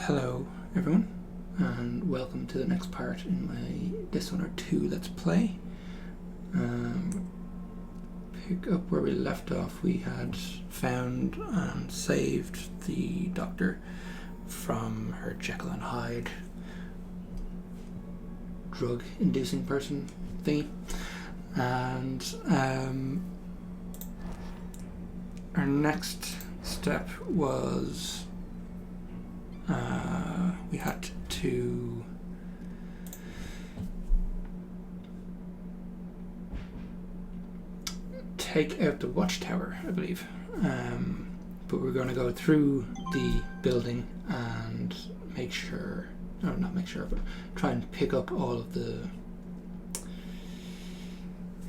Hello everyone, and welcome to the next part in my Dishonored 2 Let's Play. Pick up where we left off. We had found and saved the doctor from her Jekyll and Hyde drug-inducing person thingy, and our next step was we had to take out the watchtower, I believe, but we're going to go through the building and make sure, or not make sure, but try and pick up all of the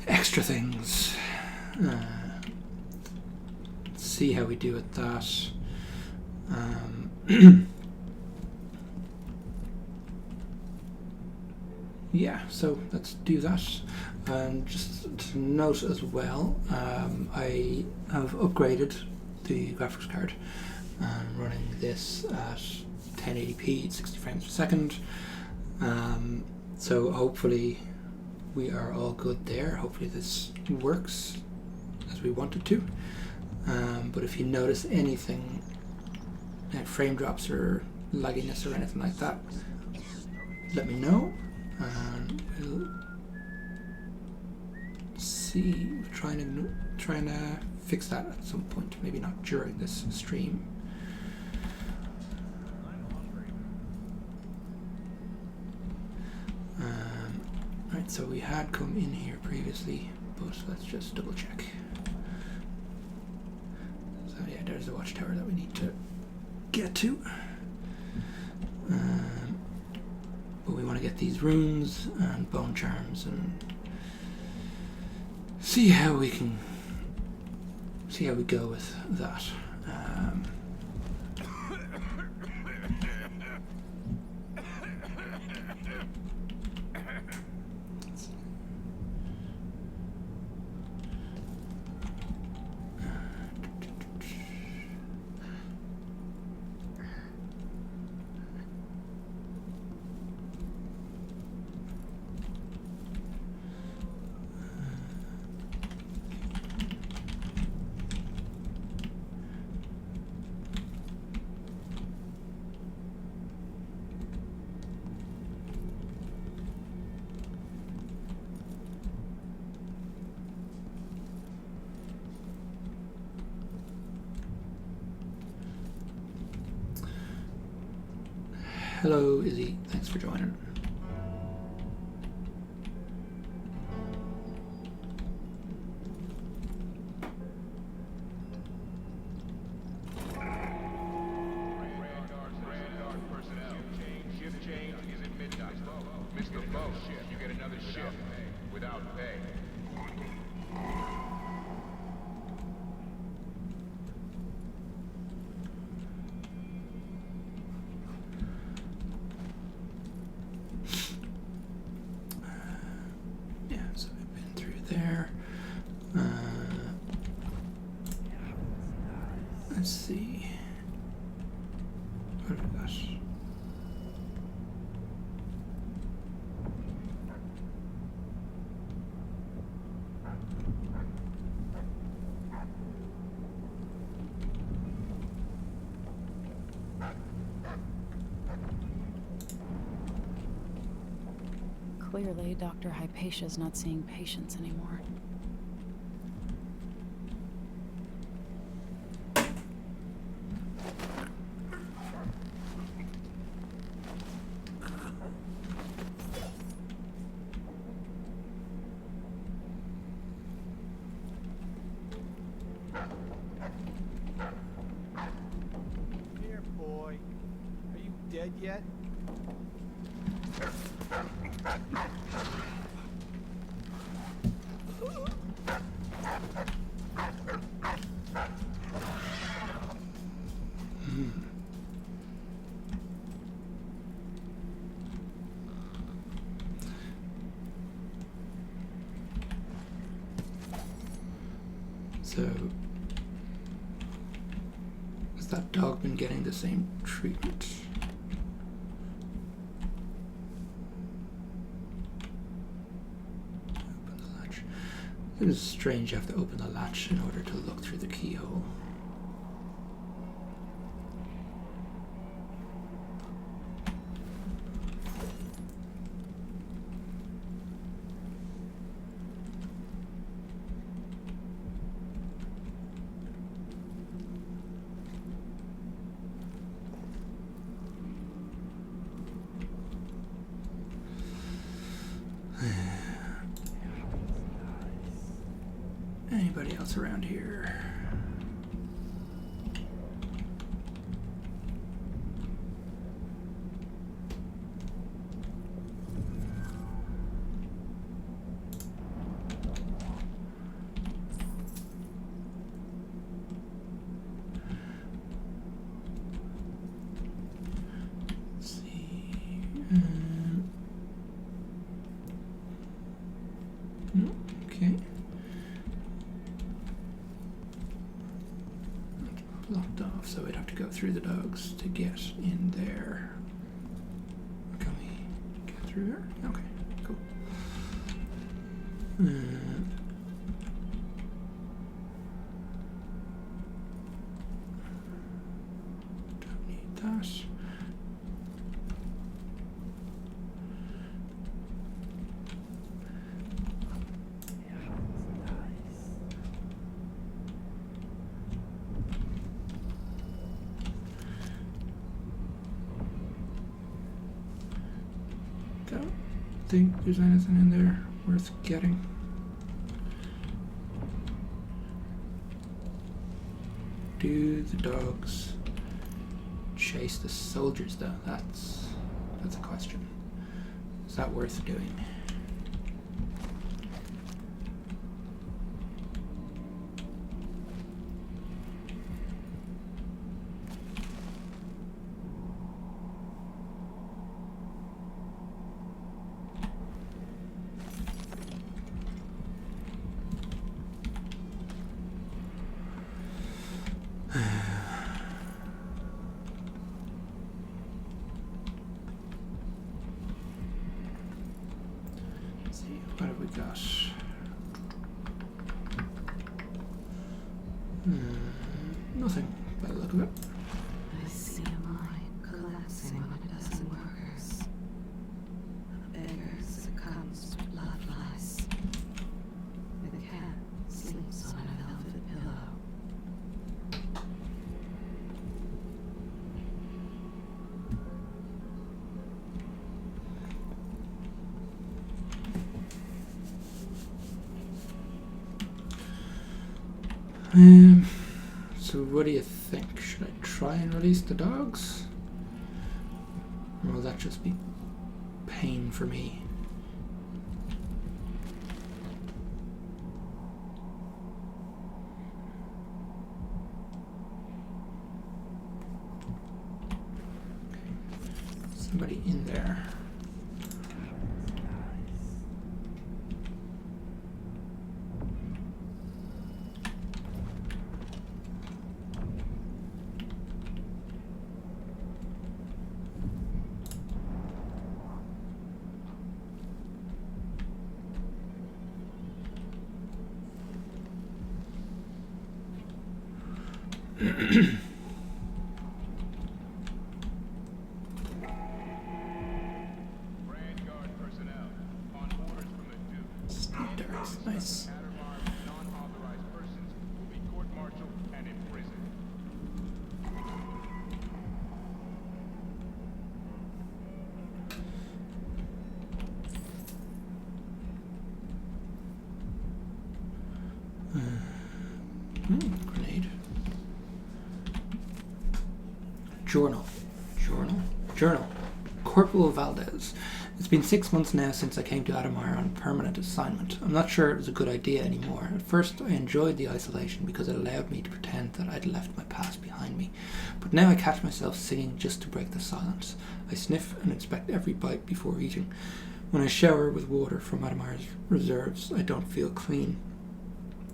extra things. See how we do with that. Yeah, so let's do that. And just to note as well, I have upgraded the graphics card and running this at 1080p, 60 frames per second. So hopefully we are all good there. Hopefully this works as we want it to. But if you notice anything, frame drops or lagginess or anything like that, let me know, and we'll see. Trying to fix that at some point, maybe not during this stream. Right, so we had come in here previously, but let's just double check. So yeah, there's the watchtower that we need to get to. But we want to get these runes and bone charms and see how we go with that. Hello, Izzy. Thanks for joining. Let's see. What have we got? Clearly, Dr. Hypatia's not seeing patients anymore. Here, boy. Are you dead yet? So, has that dog been getting the same treatment? It is strange you have to open the latch in order to look through the keyhole. Anybody else around here? Let's see. Okay. Locked off, so we'd have to go through the dogs to get in there. Can we get through here? Okay, cool. Don't need that. Don't think there's anything in there worth getting. Do the dogs chase the soldiers though? That's a question. Is that worth doing? What have we got? Nothing by the look of it. I see a mine collapsing on a dozen workers. A beggar succumbs to blood lice. The cat sleeps on a velvet pillow. So what do you think? Should I try and release the dogs? Or will that just be pain for me? Somebody in there. Vanguard personnel, on orders from the Duke. Darts, nice. Addermire non-authorized persons will be court-martialed and imprisoned. Grenade. Journal. Corporal Valdez. It's been 6 months now since I came to Addermire on permanent assignment. I'm not sure it was a good idea anymore. At first I enjoyed the isolation because it allowed me to pretend that I'd left my past behind me. But now I catch myself singing just to break the silence. I sniff and inspect every bite before eating. When I shower with water from Addermire's reserves, I don't feel clean.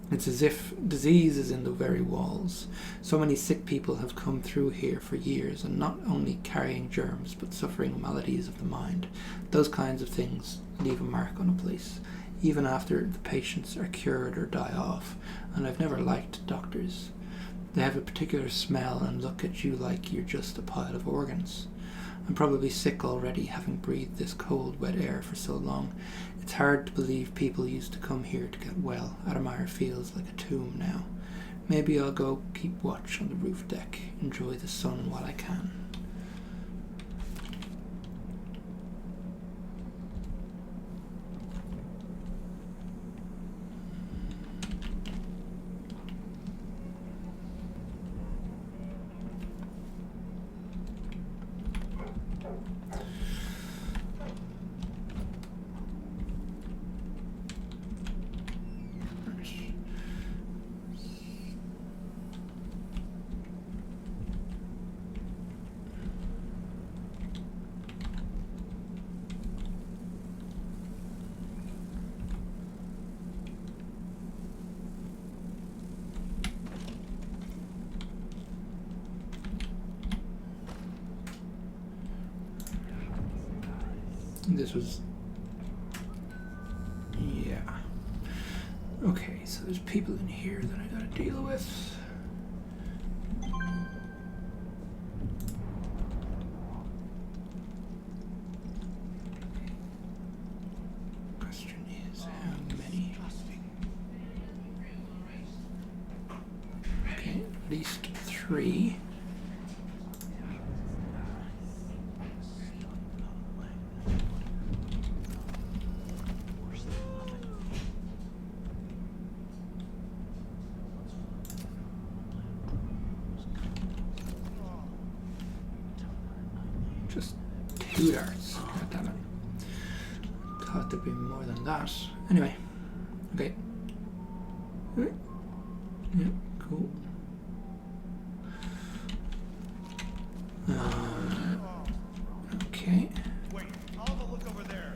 It's as if disease is in the very walls. So many sick people have come through here for years, and not only carrying germs, but suffering maladies of the mind. Those kinds of things leave a mark on a place, even after the patients are cured or die off, and I've never liked doctors. They have a particular smell and look at you like you're just a pile of organs. I'm probably sick already, having breathed this cold, wet air for so long. It's hard to believe people used to come here to get well. Addermire feels like a tomb now. Maybe I'll go keep watch on the roof deck, enjoy the sun while I can. This was... yeah. Okay, so there's people in here that I gotta deal with. Question is, how many? Okay, at least 3. Just 2 darts. God damn it. Thought there'd be more than that. Anyway. Okay. Alright. Yeah, cool. Okay. Wait, I'll have a look over there.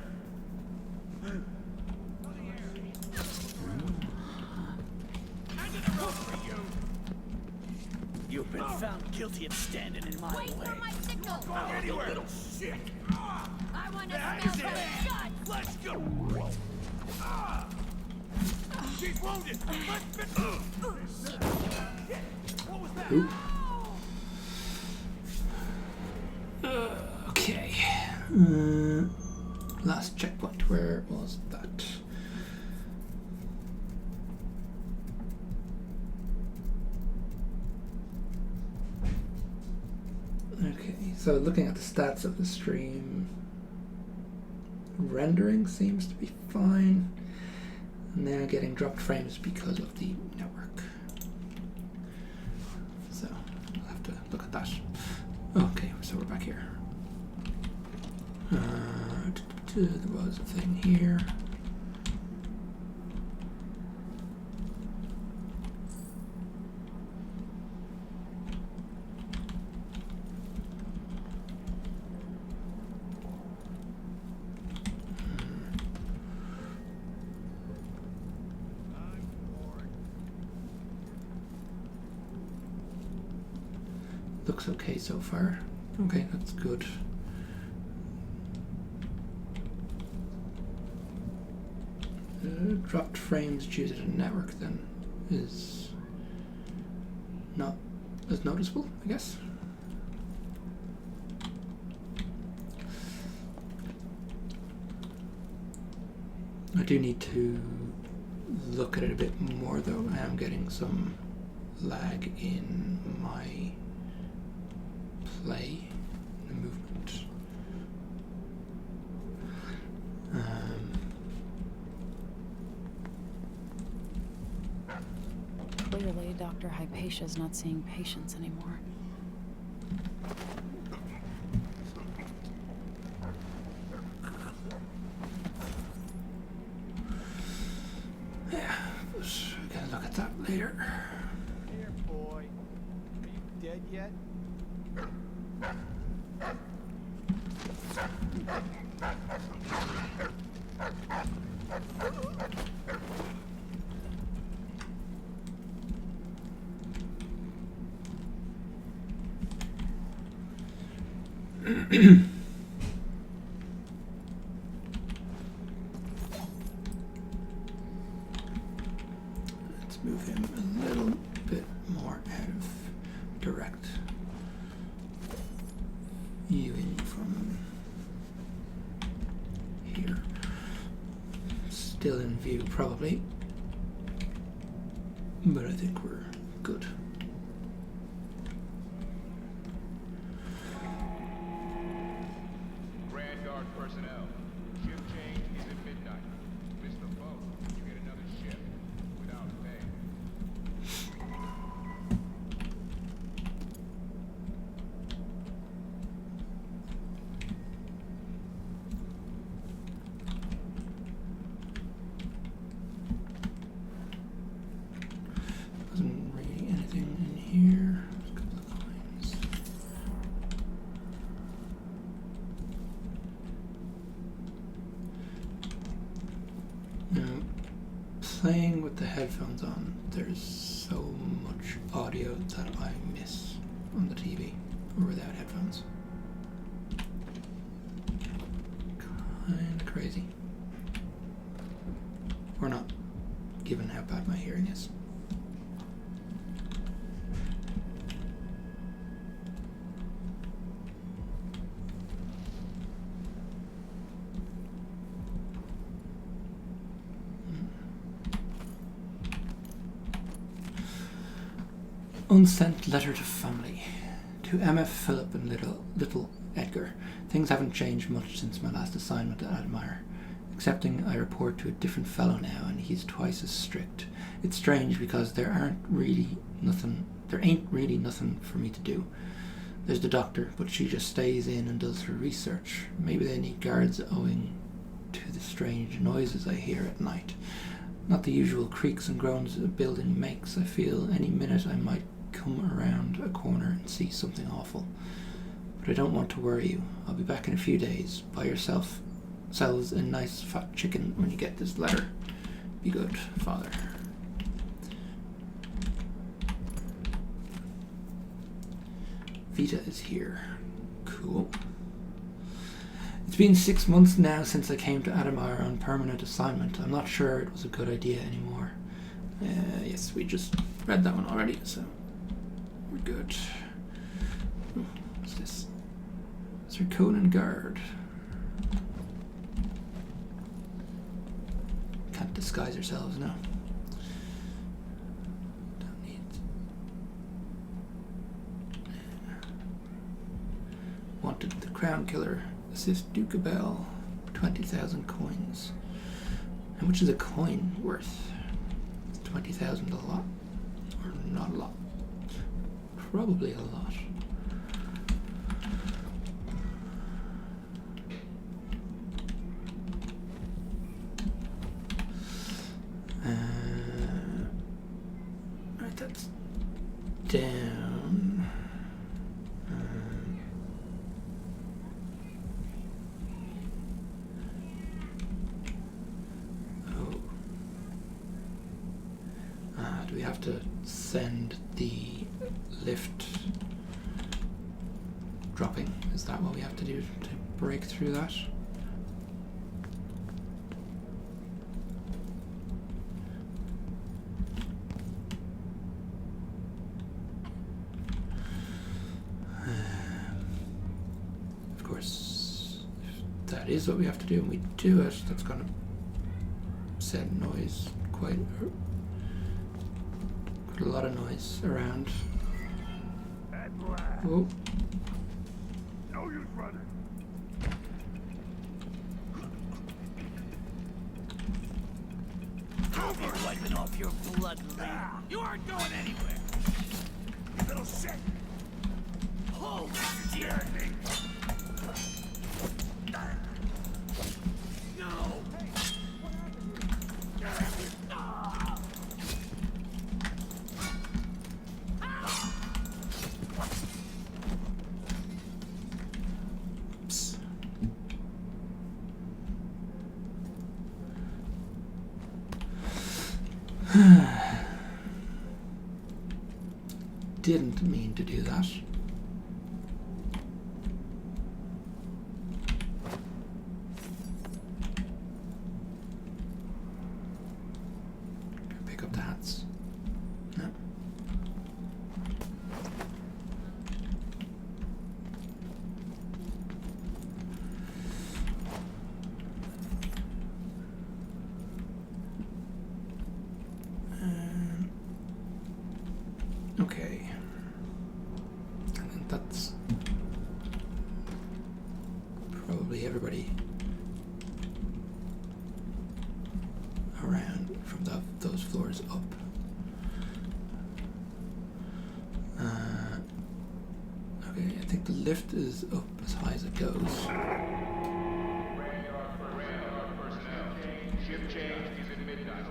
You've been found guilty of standing in my Wait way. for my signal! Going anywhere. Little shit. I want to That smell is it. her shot! Let's go. Ah! She's wounded. Let's what was that? Oop. Okay. Last checkpoint. Where was that? Okay, so looking at the stats of the stream, rendering seems to be fine. And they're getting dropped frames because of the network. So I'll have to look at that. Okay, so we're back here. There was a thing here. Looks okay so far. Okay, that's good. Dropped frames due to the network then is not as noticeable, I guess. I do need to look at it a bit more though. I am getting some lag in my play, the movement. Clearly, Dr. Hypatia's not seeing patients anymore. Yeah, we can look at that later. Here, boy. Are you dead yet? move him a little bit more out of direct viewing from here. Still in view probably, but I think we're good. Grand Guard personnel. Shift change is at midnight. Miss the boat, you get another shift without pay. Wasn't really anything in here. There's a couple of coins. Now, playing with the headphones on, there's so much audio that I miss on the TV or without headphones. Kinda crazy. Or not, given how bad my hearing is. Unsent letter to family. To Emma, Philip and little Edgar. Things haven't changed much since my last assignment at Addermire. Excepting I report to a different fellow now and he's twice as strict. It's strange because there ain't really nothing for me to do. There's the doctor, but she just stays in and does her research. Maybe they need guards owing to the strange noises I hear at night. Not the usual creaks and groans a building makes. I feel any minute I might come around a corner and see something awful. But I don't want to worry you. I'll be back in a few days. Buy yourselves a nice fat chicken when you get this letter. Be good, Father. Vita is here. Cool. It's been 6 months now since I came to Addermire on permanent assignment. I'm not sure it was a good idea anymore. Yes, we just read that one already, so we're good. What's this? Sir Conan Guard. Can't disguise ourselves now. Don't need. Wanted the Crown Killer. Assist Duke Bell. 20,000 coins. How much is a coin worth? Is 20,000 a lot? Or not a lot? Probably a lot. Right, that's down. Do we have to send the lift dropping? Is that what we have to do to break through that? Of course, if that is what we have to do and we do it, that's going to send noise quite a lot of noise around. Oh. No use running. You're wiping off your blood, lady. You aren't going anywhere. You little shit. Oh, dear me. No. Didn't mean to do that. Pick up the hats. Okay. I think that's probably everybody around from those floors up. Okay, I think the lift is up as high as it goes. Ship change is at midnight.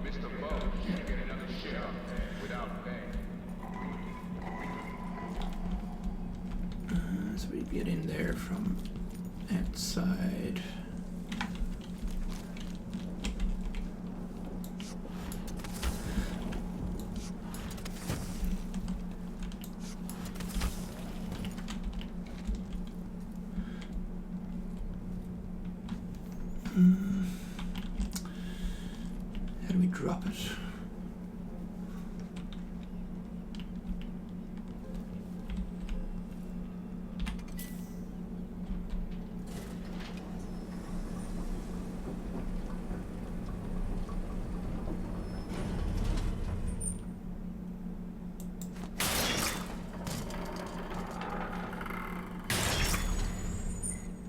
Mr. Boat, you get another ship without pay. So we get in there from outside. How do we drop it?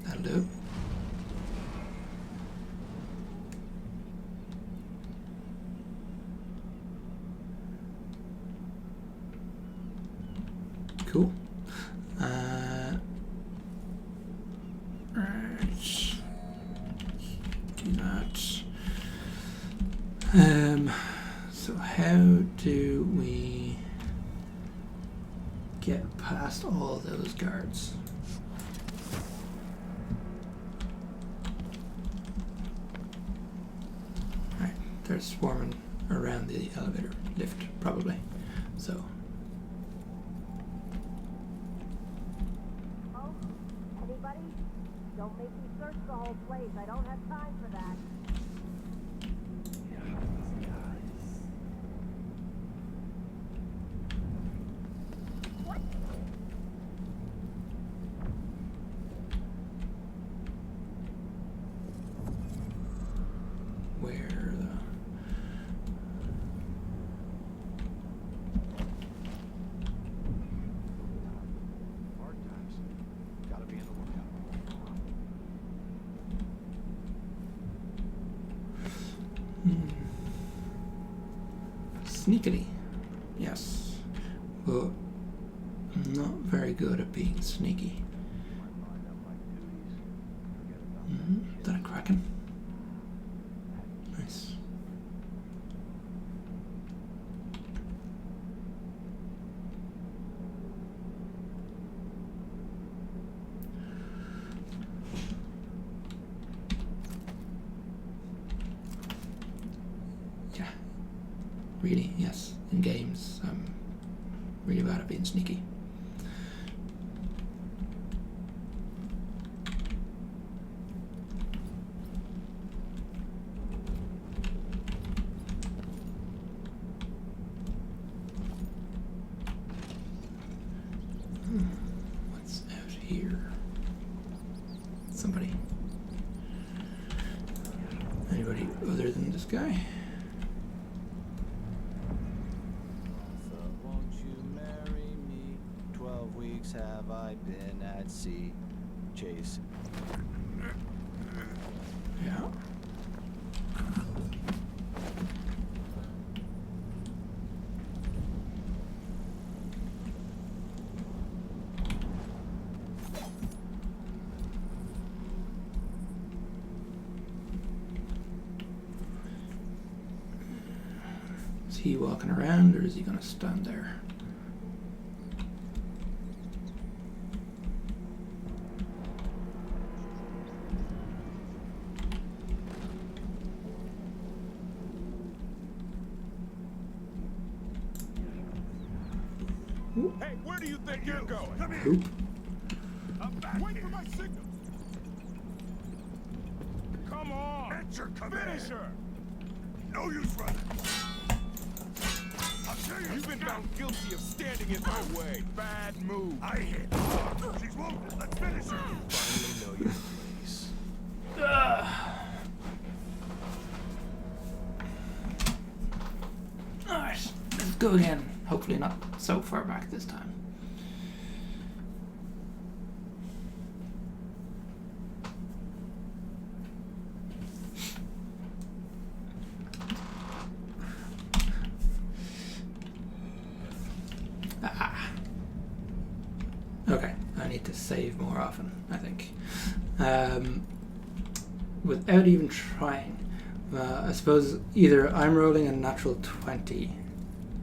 That'll do. Cool. Right. Do that. So how do we get past all those guards? Right, they're swarming around the elevator lift, probably. So. Anybody? Don't make me search the whole place. I don't have time for that. Where the... Hard times. Gotta be in the lookout. Sneakily, yes, but I'm not very good at being sneaky. Is that a kraken? Nice. Yeah, really, yes. In games, I'm really bad at being sneaky. What's out here? Somebody. Anybody other than this guy? Won't you marry me? 12 weeks have I been at sea, chasing. Yeah. Is he walking around or is he gonna stand there? Hey, where do you think you're going? Come here. Oop. I'm back. Wait for my signal. Come on. At your command. Finish her. No use running. I'll show you. You've been found guilty of standing in my way. Bad move. I hit. She's wounded. Let's finish her. Finally know your place. Alright, let's go again. Hopefully not so far back this time. Okay, I need to save more often, I think. Without even trying, I suppose either I'm rolling a natural 20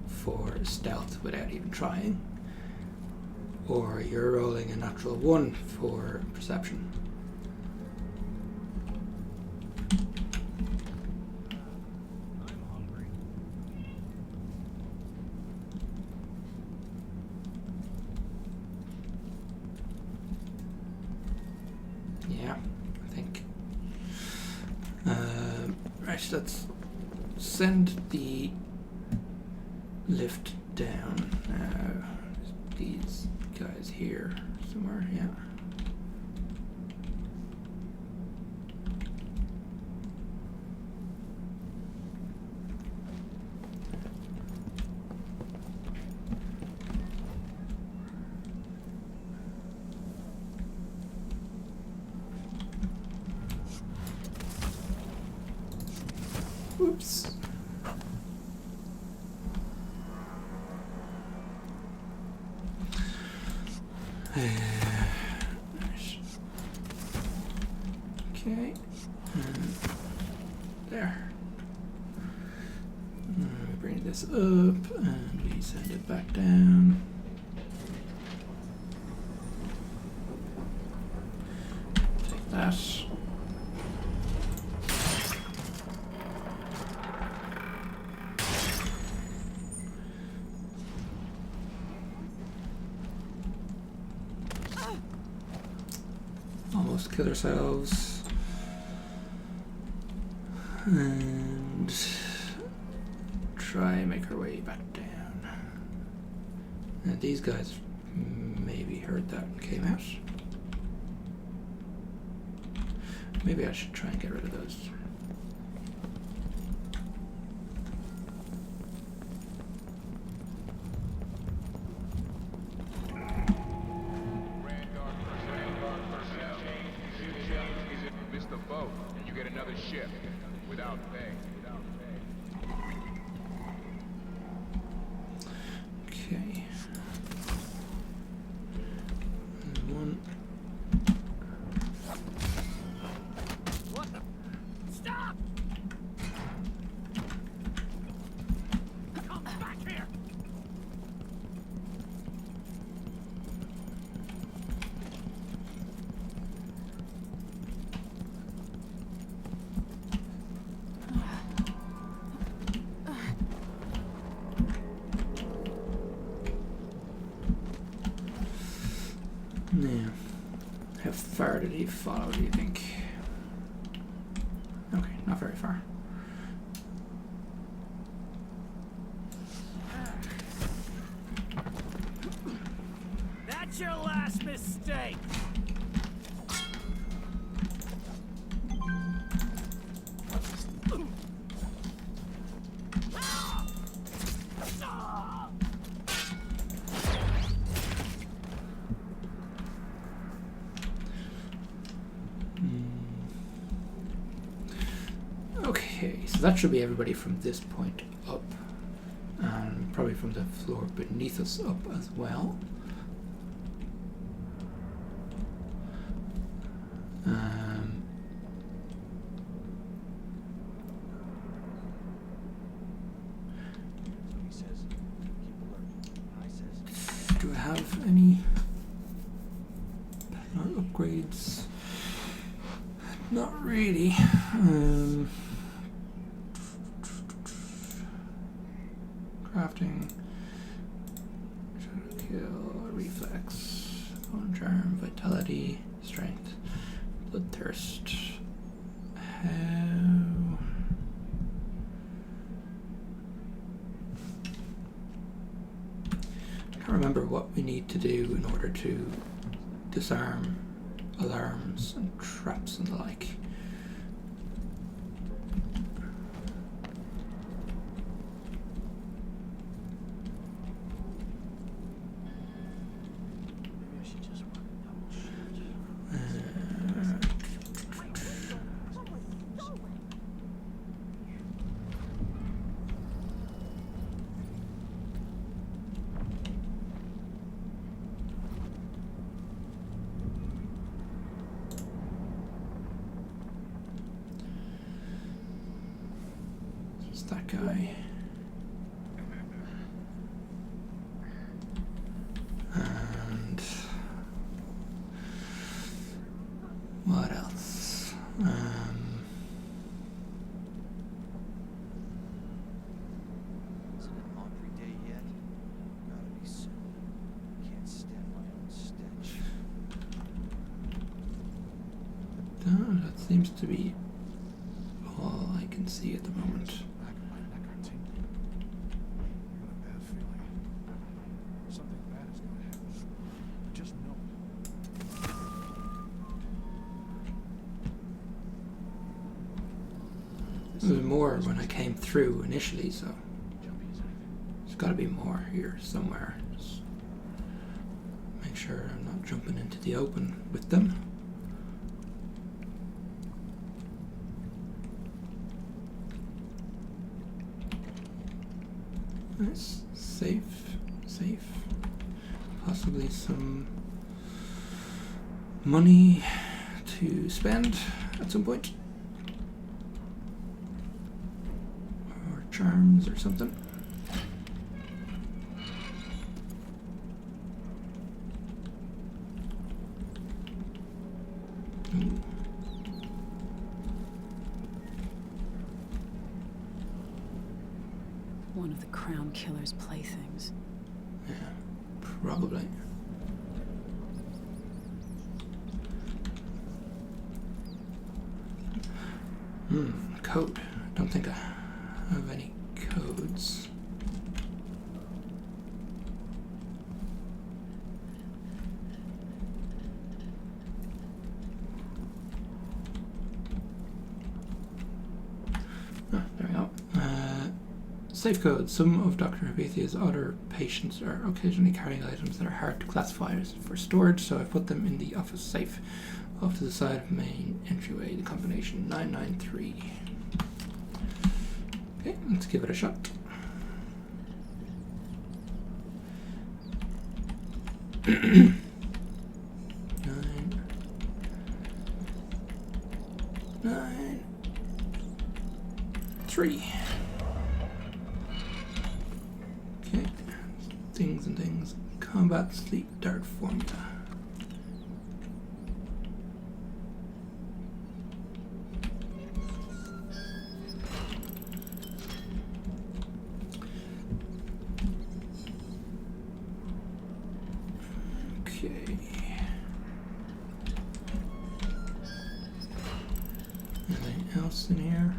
for stealth without even trying, or you're rolling a natural 1 for perception. Yeah, I think. Right, let's send the lift down. These guys here somewhere, yeah. Oops. Okay. There. We bring this up and we send it back down. Take that. Almost kill ourselves. And try and make our way back down. And these guys maybe heard that and came out. Maybe I should try and get rid of those. Okay. And one. What? Stop! Come back here! Yeah. How far did he follow, do you think? Okay, not very far. That's your last mistake! Okay, so that should be everybody from this point up, and probably from the floor beneath us up as well. He says, keep alert. I says, Do I have any upgrades? Not really. Crafting, kill, reflex, bone charm, vitality, strength, bloodthirst. How? I can't remember what we need to do in order to disarm alarms and traps and the like. guy. And what else? Isn't it laundry day yet? Gotta be soon. Can't stand my own stench. That seems to be all I can see at the moment. Back of my neck are tingling. I got a bad feeling. Something bad is gonna happen. I just know it. There was more when I came through initially, so Jumpy as anything. there's got to be more here somewhere. Just make sure I'm not jumping into the open with them. Nice. Safe. Possibly some money to spend at some point. Or charms or something. Ooh. One of the Crown Killer's playthings. Yeah, probably. Code. Don't think I have any codes. Oh, there we go. Safe code. Some of Dr. Habithia's other patients are occasionally carrying items that are hard to classify as for storage, so I put them in the office safe off to the side of the main entryway. The combination 993. Okay, let's give it a shot. Nine, 3. Okay, things and things. Combat sleep dart formula. Okay. Anything else in here?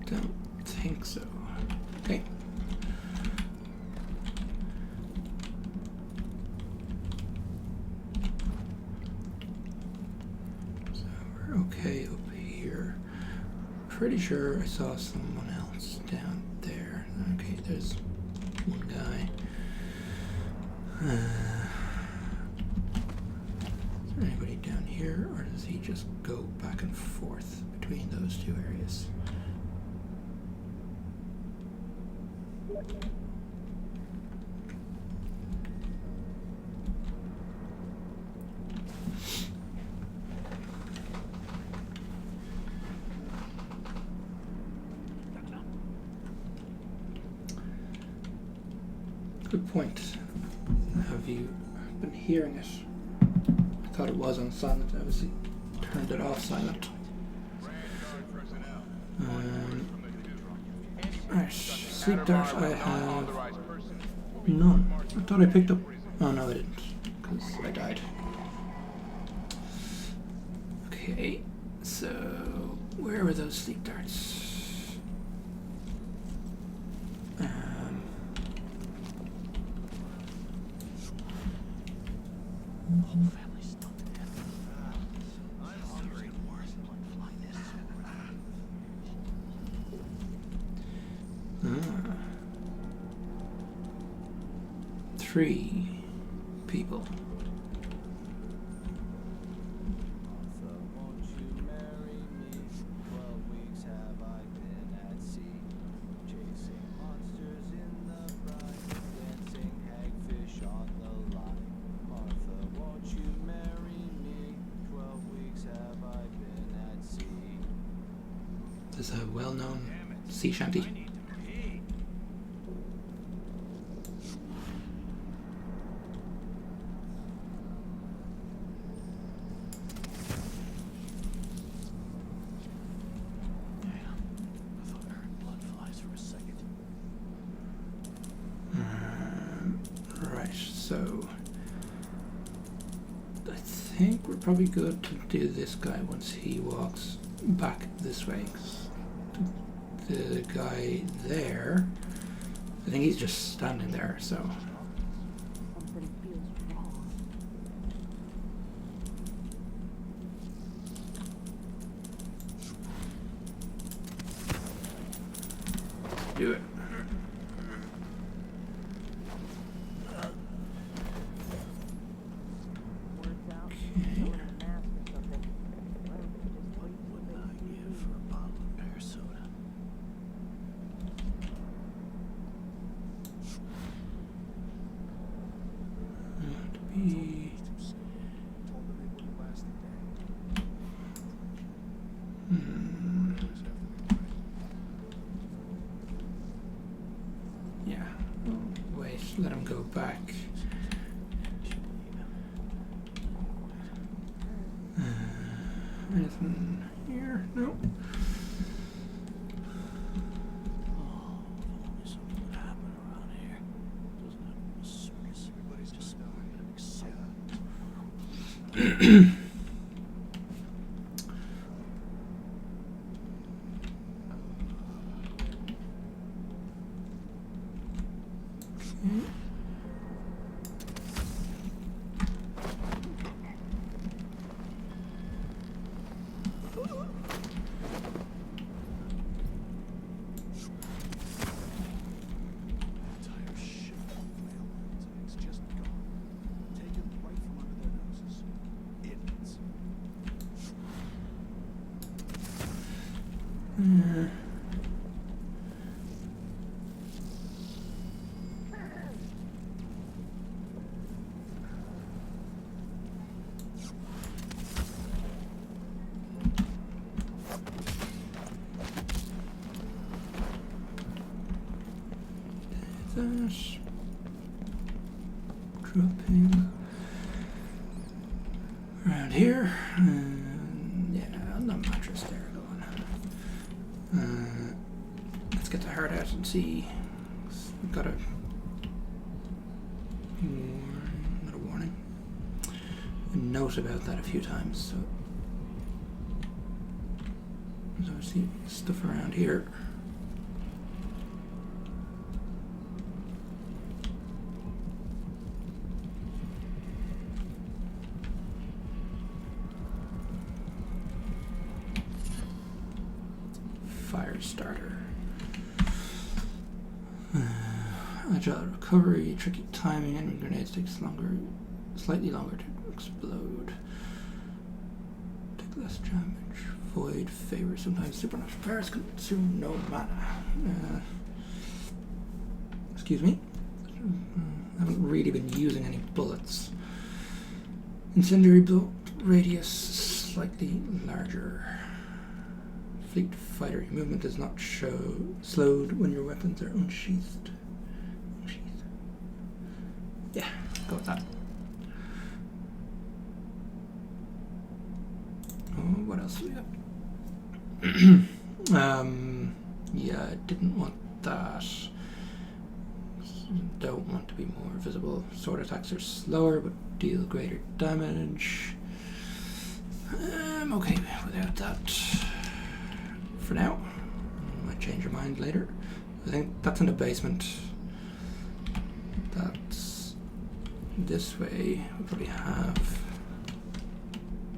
Don't think so. Okay. So we're okay up here. Pretty sure I saw someone else down there. Okay, there's one guy. Is there anybody down here, or does he just go back and forth between those two areas? Good point. Have you been hearing it? I thought it was on silent. I obviously turned it off silent. Alright, sleep dart I have none. I thought I picked up. Oh no, I didn't, because I died. Okay, so where were those sleep darts? Whole family's still dead. I'm hungry. Three people. So won't you marry me? 12 weeks have I been at sea, chasing monsters in the brine, dancing hagfish on the line. There's a well-known sea shanty. Right, so I think we're probably good to do this guy once he walks back this way. 'Cause the guy there, I think he's just standing there, so. Something feels wrong. Do it. Words out. Someone in a mask or something. Why don't they just wait till What they would I see give you? for a bottle of pear soda? To be. Told them they wouldn't last a day. Just have to be right. Yeah. Oh, wait, let him go back. Anything here? No. Oh, if only something would happen around here. Doesn't have to be a circus. Everybody's Just gonna die. an excitement. Entire ship full of mail lines, and it's just gone. Taken right from under their noses. Idiots. This. Dropping around here. And yeah, on the mattress there going. Let's get the heart out and see. We've got a warning, not a warning. A note about that a few times. So there's obviously stuff around here. Fire starter. Agile recovery, tricky timing, enemy grenades takes slightly longer to explode. Take less damage. Void favor. Sometimes supernatural powers consume no mana. Excuse me. I haven't really been using any bullets. Incendiary bolt radius slightly larger. Fleet fighter. Your movement does not show slowed when your weapons are unsheathed. Yeah, go with that. Oh, what else do we got? Yeah, I didn't want that. Don't want to be more visible. Sword attacks are slower but deal greater damage. I'm okay without that. For now. Might change your mind later. I think that's in the basement. That's this way. We probably have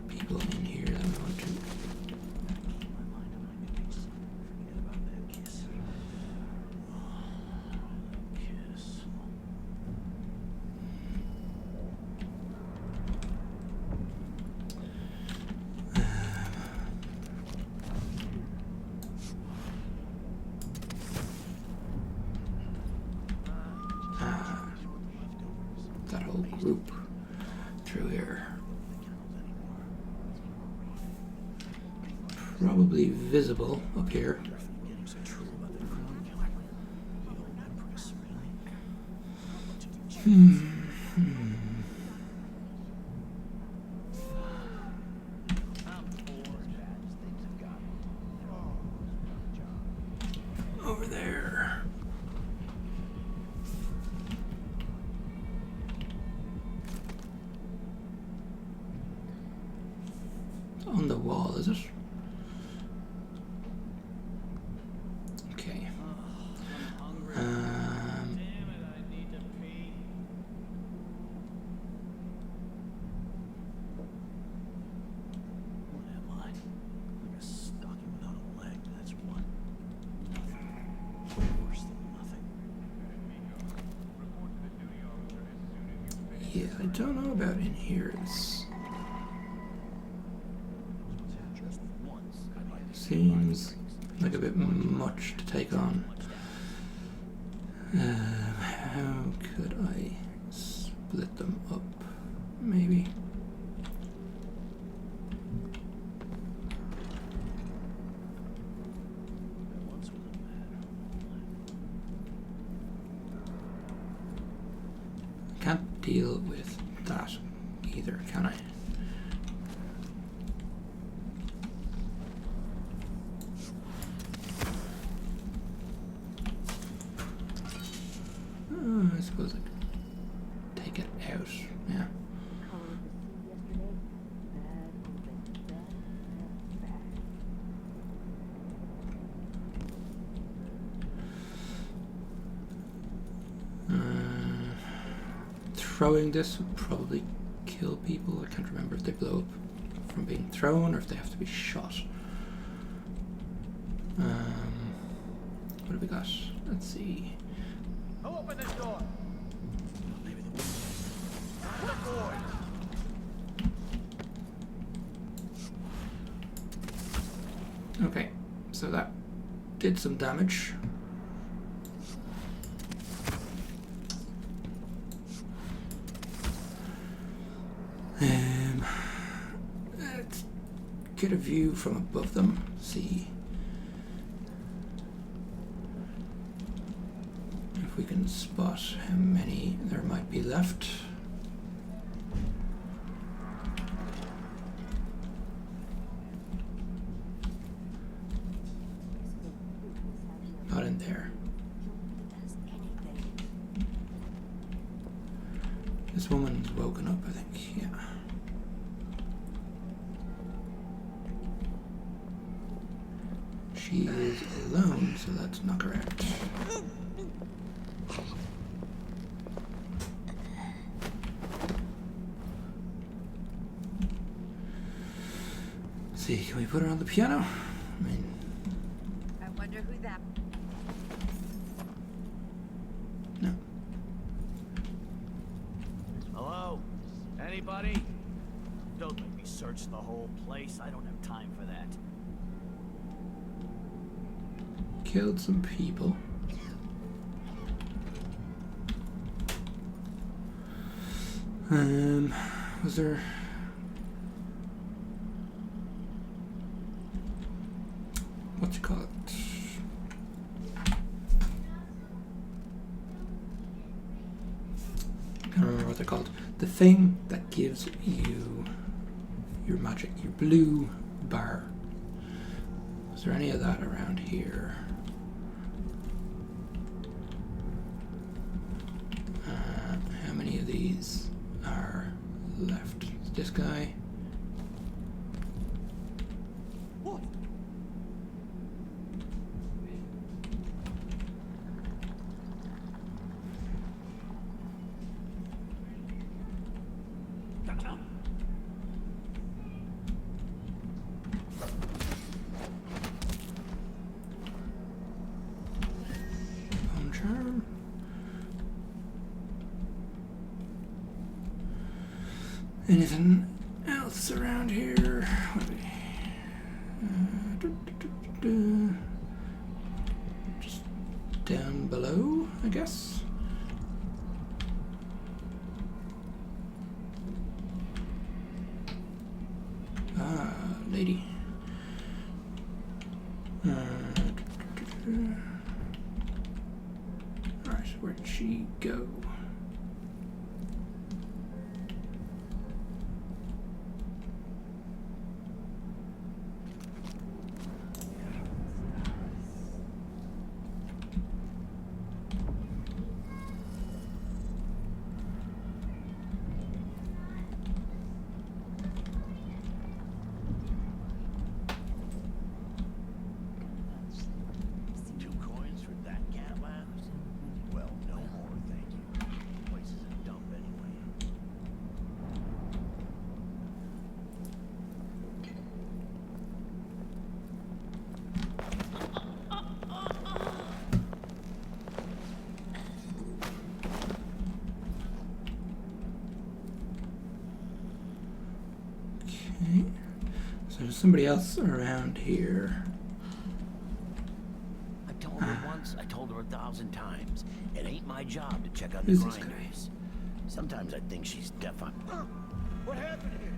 people in here that we want to. Forget about that kiss. Kiss. That whole group through here. probably visible up here. Getting so true about that crown killer. The old Empress, really? What did you choose? I'm bored. Things have gotten. Over there. On the wall, is it? Okay. I'm hungry. Um, Damn it, I need to pee. What am I? Like a stocking without a leg, that's what. Nothing. Worse than nothing. Report to the duty officer as soon as you finish. yeah, I don't know about in here. It's Just once. seems like a bit much to take on. How could I split them up? Maybe. I once was a man. I can't deal with that either, can I? I suppose I could take it out. Yeah. Color of the sea yesterday? Bad omen. Bad, bad, Throwing this would probably kill people. I can't remember if they blow up from being thrown or if they have to be shot. What have we got? Let's see. Who opened this door? Maybe the The boys. Okay, so that did some damage. Let's get a view from above them. See if we can spot how many there might be left. Not in there. does anything. This woman's woken up, I think. Yeah. She is alone, so that's not correct. Let's see, can we put her on the piano? I mean, I wonder who that. no. Hello? Anybody? Don't make me search the whole place. I don't have time for that. Killed some people. Was there... what you call it? I can't remember what they're called. The thing that gives you your magic, your blue bar. Is there any of that around here? How many of these are left? This guy. What? Bone charm. Anything else around here? What do we- Just down below, I guess. Ah, lady. Alright, where'd she go? Two coins for that cat lab? Well, no more, thank you. The place is a dump anyway. Okay. So there's somebody else around here. I told her once, I told her 1,000 times. It ain't my job to check on the Who's this guy? grinders. Sometimes I think she's deaf on. What happened here?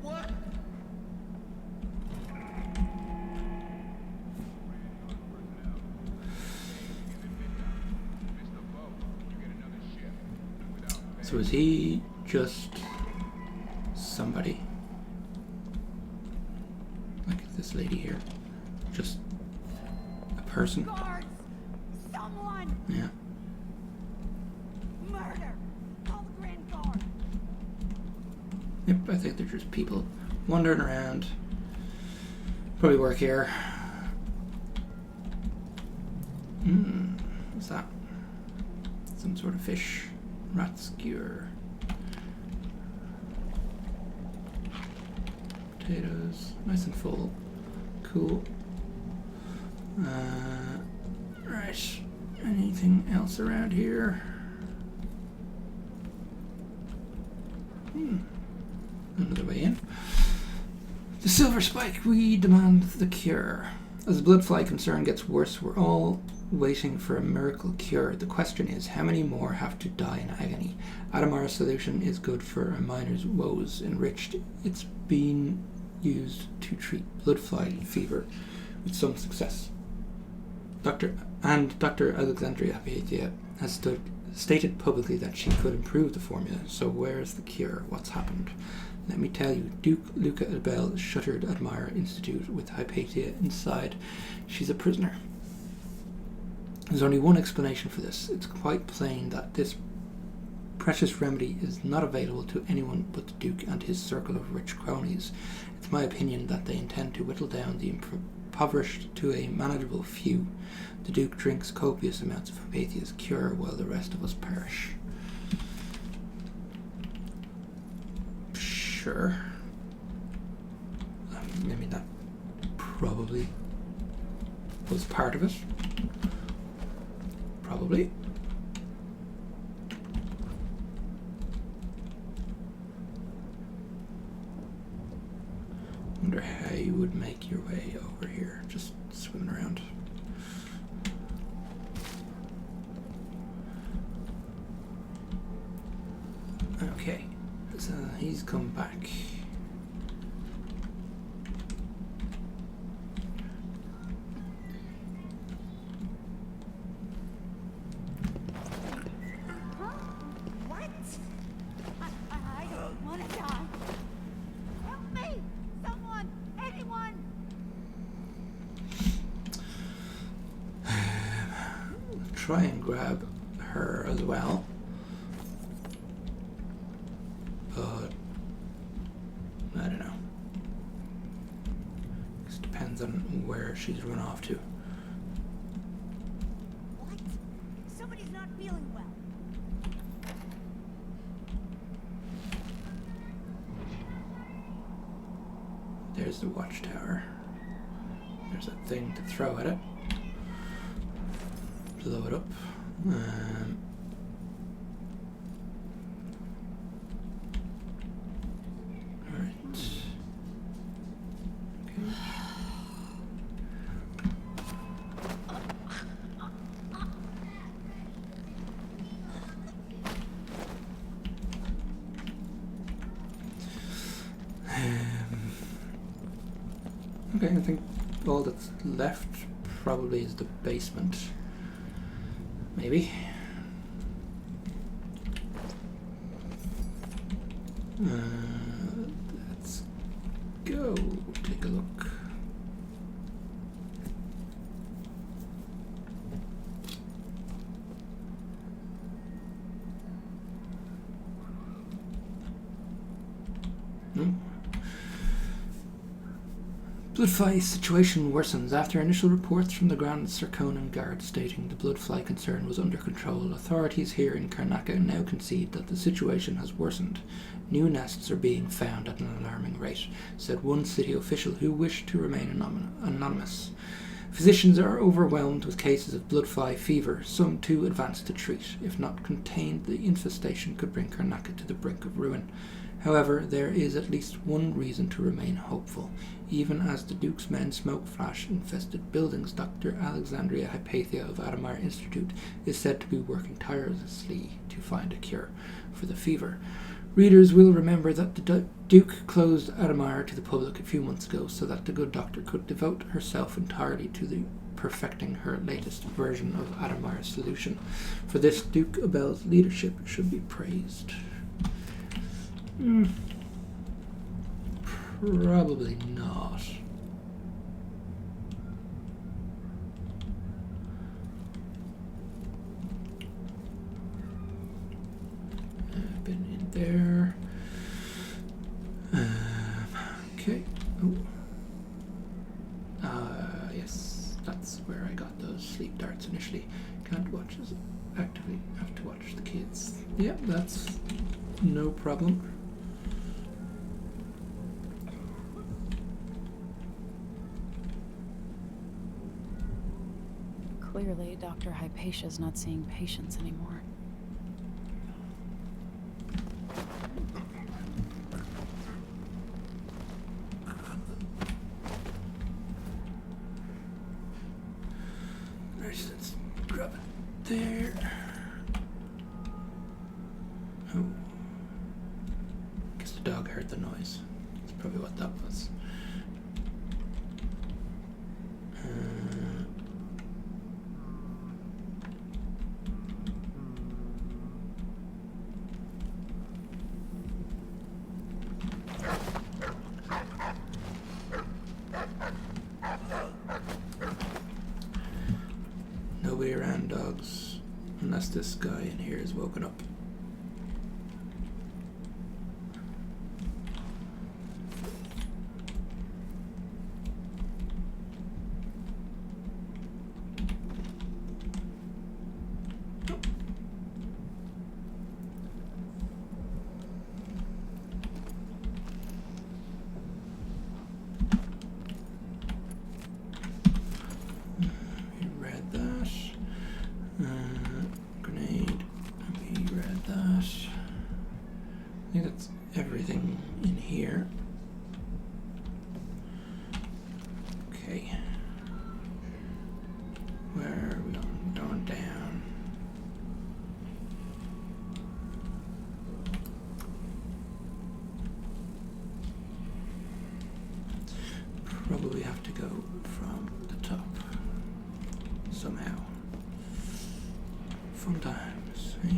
What? So is he just somebody? Like this lady here? Just a person? Guards! Someone! Yeah. Murder! Call the Grand Guard! Yep, I think they're just people wandering around. Probably work here. What's that? Some sort of fish. Rat skewer. Potatoes. Nice and full. Cool. Right. Anything else around here? Another way in. The silver spike, we demand the cure. As the blood fly concern gets worse, we're all waiting for a miracle cure. The question is, how many more have to die in agony? Addermire solution is good for a miner's woes. Enriched, it's been used to treat blood fly fever with some success. Dr. Alexandria Hypatia has stated publicly that she could improve the formula, so where's the cure? What's happened? Let me tell you, Duke Luca Abel shuttered Addermire Institute with Hypatia inside. She's a prisoner. There's only one explanation for this. It's quite plain that this precious remedy is not available to anyone but the Duke and his circle of rich cronies. It's my opinion that they intend to whittle down the impoverished to a manageable few. The Duke drinks copious amounts of Hypatia's cure while the rest of us perish. Sure. I mean, that probably was part of it. Probably. Wonder how you would make your way over here, just swimming around. Okay, so he's come back. What? I don't want to die. Help me! Someone! Anyone! Try and grab her as well. But I don't know. Just depends on where she's run off to. What? Somebody's not feeling well. There's the watchtower. There's a thing to throw at it. Blow it up. Alright. Okay. Okay, I think all that's left probably is the basement. Maybe. Let's go take a look. Bloodfly situation worsens. After initial reports from the Grand Circonan Guard stating the bloodfly concern was under control, authorities here in Karnaca now concede that the situation has worsened. New nests are being found at an alarming rate, said one city official who wished to remain anonymous. Physicians are overwhelmed with cases of bloodfly fever, some too advanced to treat. If not contained, the infestation could bring Karnaca to the brink of ruin. However, there is at least one reason to remain hopeful. Even as the Duke's men smoke flash-infested buildings, Dr. Alexandria Hypatia of Addermire Institute is said to be working tirelessly to find a cure for the fever. Readers will remember that the Duke closed Addermire to the public a few months ago so that the good doctor could devote herself entirely to perfecting her latest version of Addermire's solution. For this, Duke Abel's leadership should be praised. Probably not. I've been in there. Okay. Oh. Yes, that's where I got those sleep darts initially. Can't watch us actively. Have to watch the kids. Yeah, that's no problem. Clearly, Dr. Hypatia's not seeing patients anymore. Nice, let's drop it there. Oh. Guess the dog heard the noise. That's probably what that was. Nobody around, dogs, unless this guy in here is woken up. Grenade. We read that. I think that's everything in here. Okay. Where are we going? Going down. Probably have to go from the top somehow. Fun times, eh?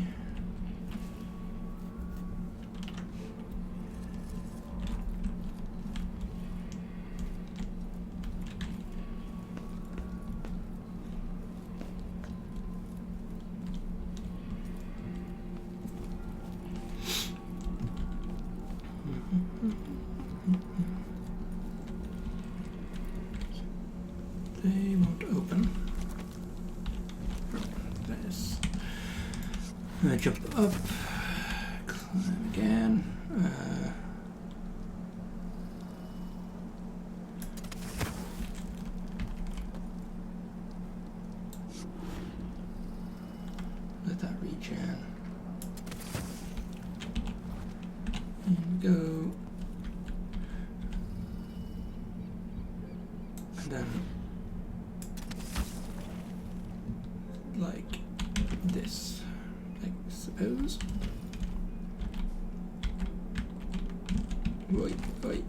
They won't open. This. I'm gonna jump up, climb again. Let that regen. And go. And then, like this, I suppose. Right.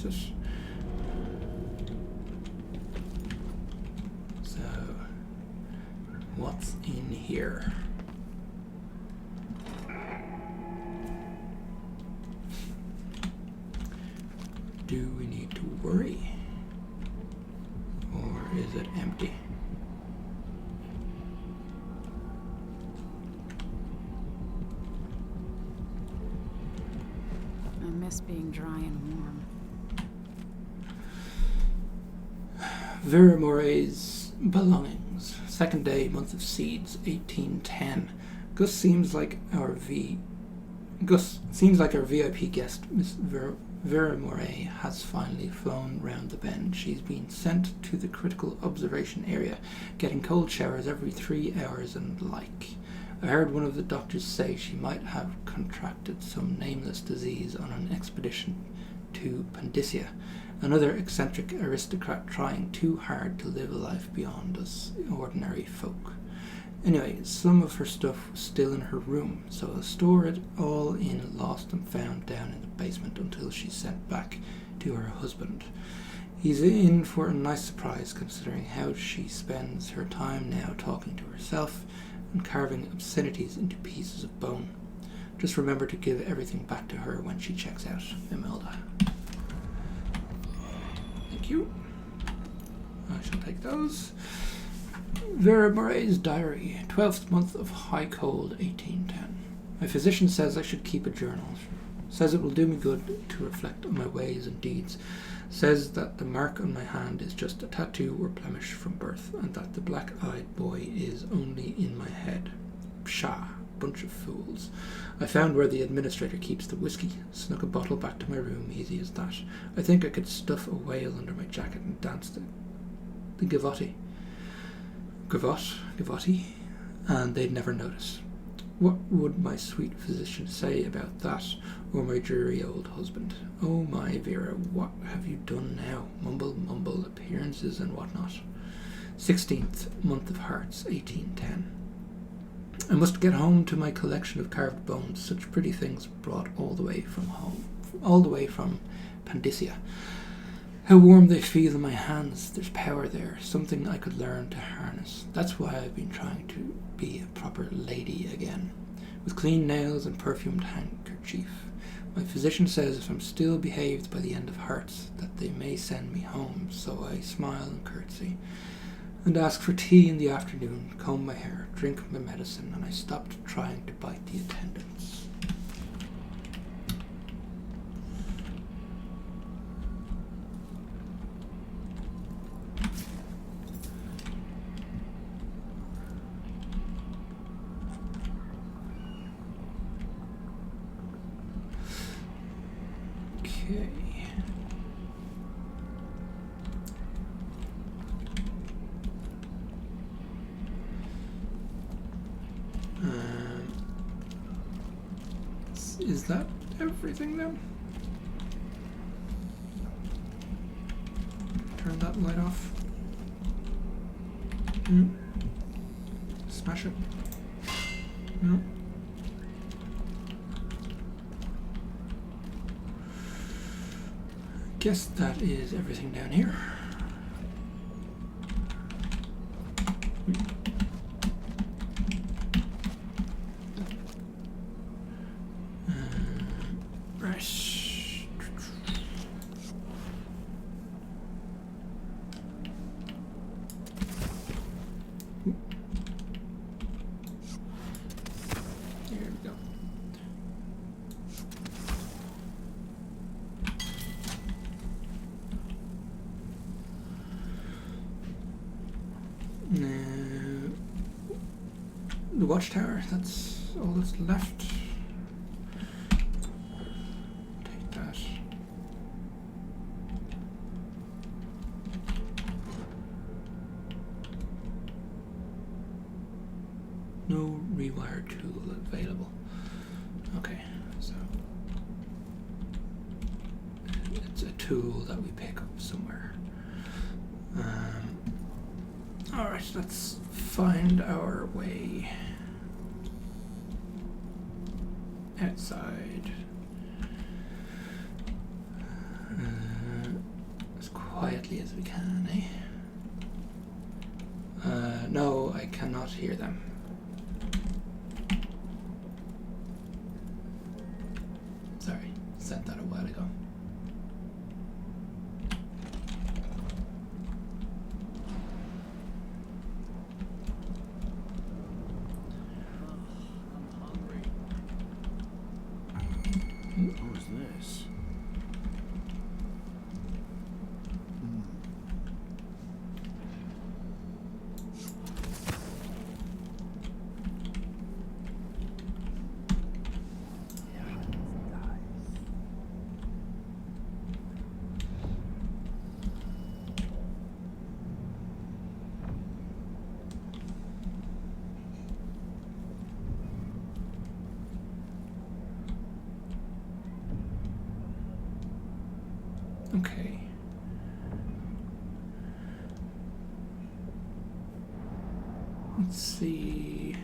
it. So, what's in here? Do we need to worry? Or is it empty? I miss being dry and warm. Vera Moray's belongings. Second day, month of seeds, 1810. Gus seems like our VIP guest, Miss Vera Moray, has finally flown round the bend. She's been sent to the critical observation area, getting cold showers every 3 hours and the like. I heard one of the doctors say she might have contracted some nameless disease on an expedition to Pandysia, another eccentric aristocrat trying too hard to live a life beyond us ordinary folk. Anyway, some of her stuff was still in her room, so I'll store it all in lost and found down in the basement until she's sent back to her husband. He's in for a nice surprise considering how she spends her time now talking to herself and carving obscenities into pieces of bone. Just remember to give everything back to her when she checks out, Imelda. Thank you. I shall take those. Vera Moray's diary, 12th month of high cold, 1810. My physician says I should keep a journal. Says it will do me good to reflect on my ways and deeds. Says that the mark on my hand is just a tattoo or blemish from birth, and that the black-eyed boy is only in my head. Pshaw, bunch of fools. I found where the administrator keeps the whiskey, snuck a bottle back to my room, easy as that. I think I could stuff a whale under my jacket and dance the gavotti, and they'd never notice. What would my sweet physician say about that, or my dreary old husband? Oh my Vera, what have you done now? Mumble, mumble, appearances and whatnot. 16th month of hearts, 1810. I must get home to my collection of carved bones, such pretty things brought all the way from home, all the way from Pandysia. How warm they feel in my hands. There's power there, something I could learn to harness. That's why I've been trying to be a proper lady again, with clean nails and perfumed handkerchief. My physician says if I'm still behaved by the end of hearts, that they may send me home, so I smile and curtsy, and ask for tea in the afternoon, comb my hair, drink my medicine, and I stopped trying to bite the attendants. Okay. Is that everything then? Turn that light off. Smash it. No. Guess that is everything down here. Right. Here we go. The watchtower, that's all that's left. Take that. No rewire tool available. Okay, so it's a tool that we pick up somewhere. Alright, let's find our way outside. quietly as we can, eh? No, I cannot hear them. Sorry, said that a while ago. I'm hungry. Who's this? Okay. Let's see.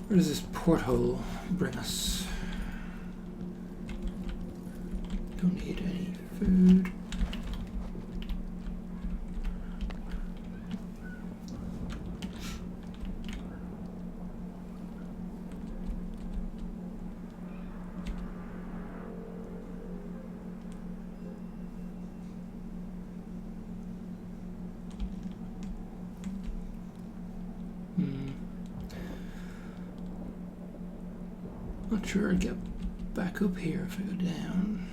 Where does this porthole bring us? Don't need any food. Not sure I'd get back up here if I go down.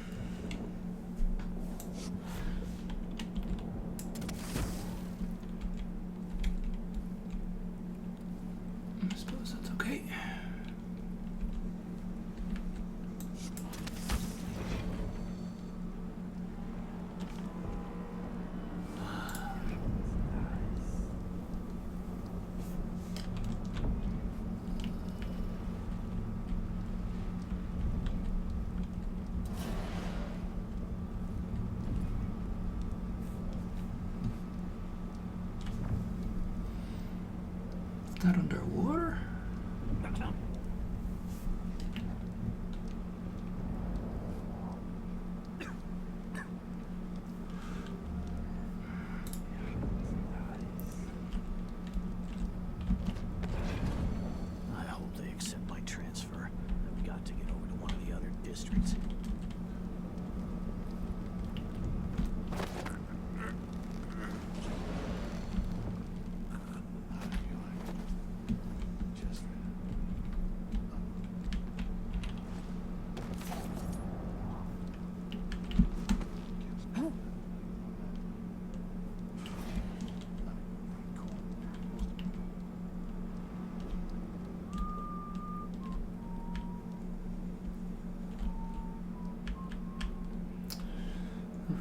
I suppose that's okay. Is that underwater? I hope they accept my transfer. I've got to get over to one of the other districts.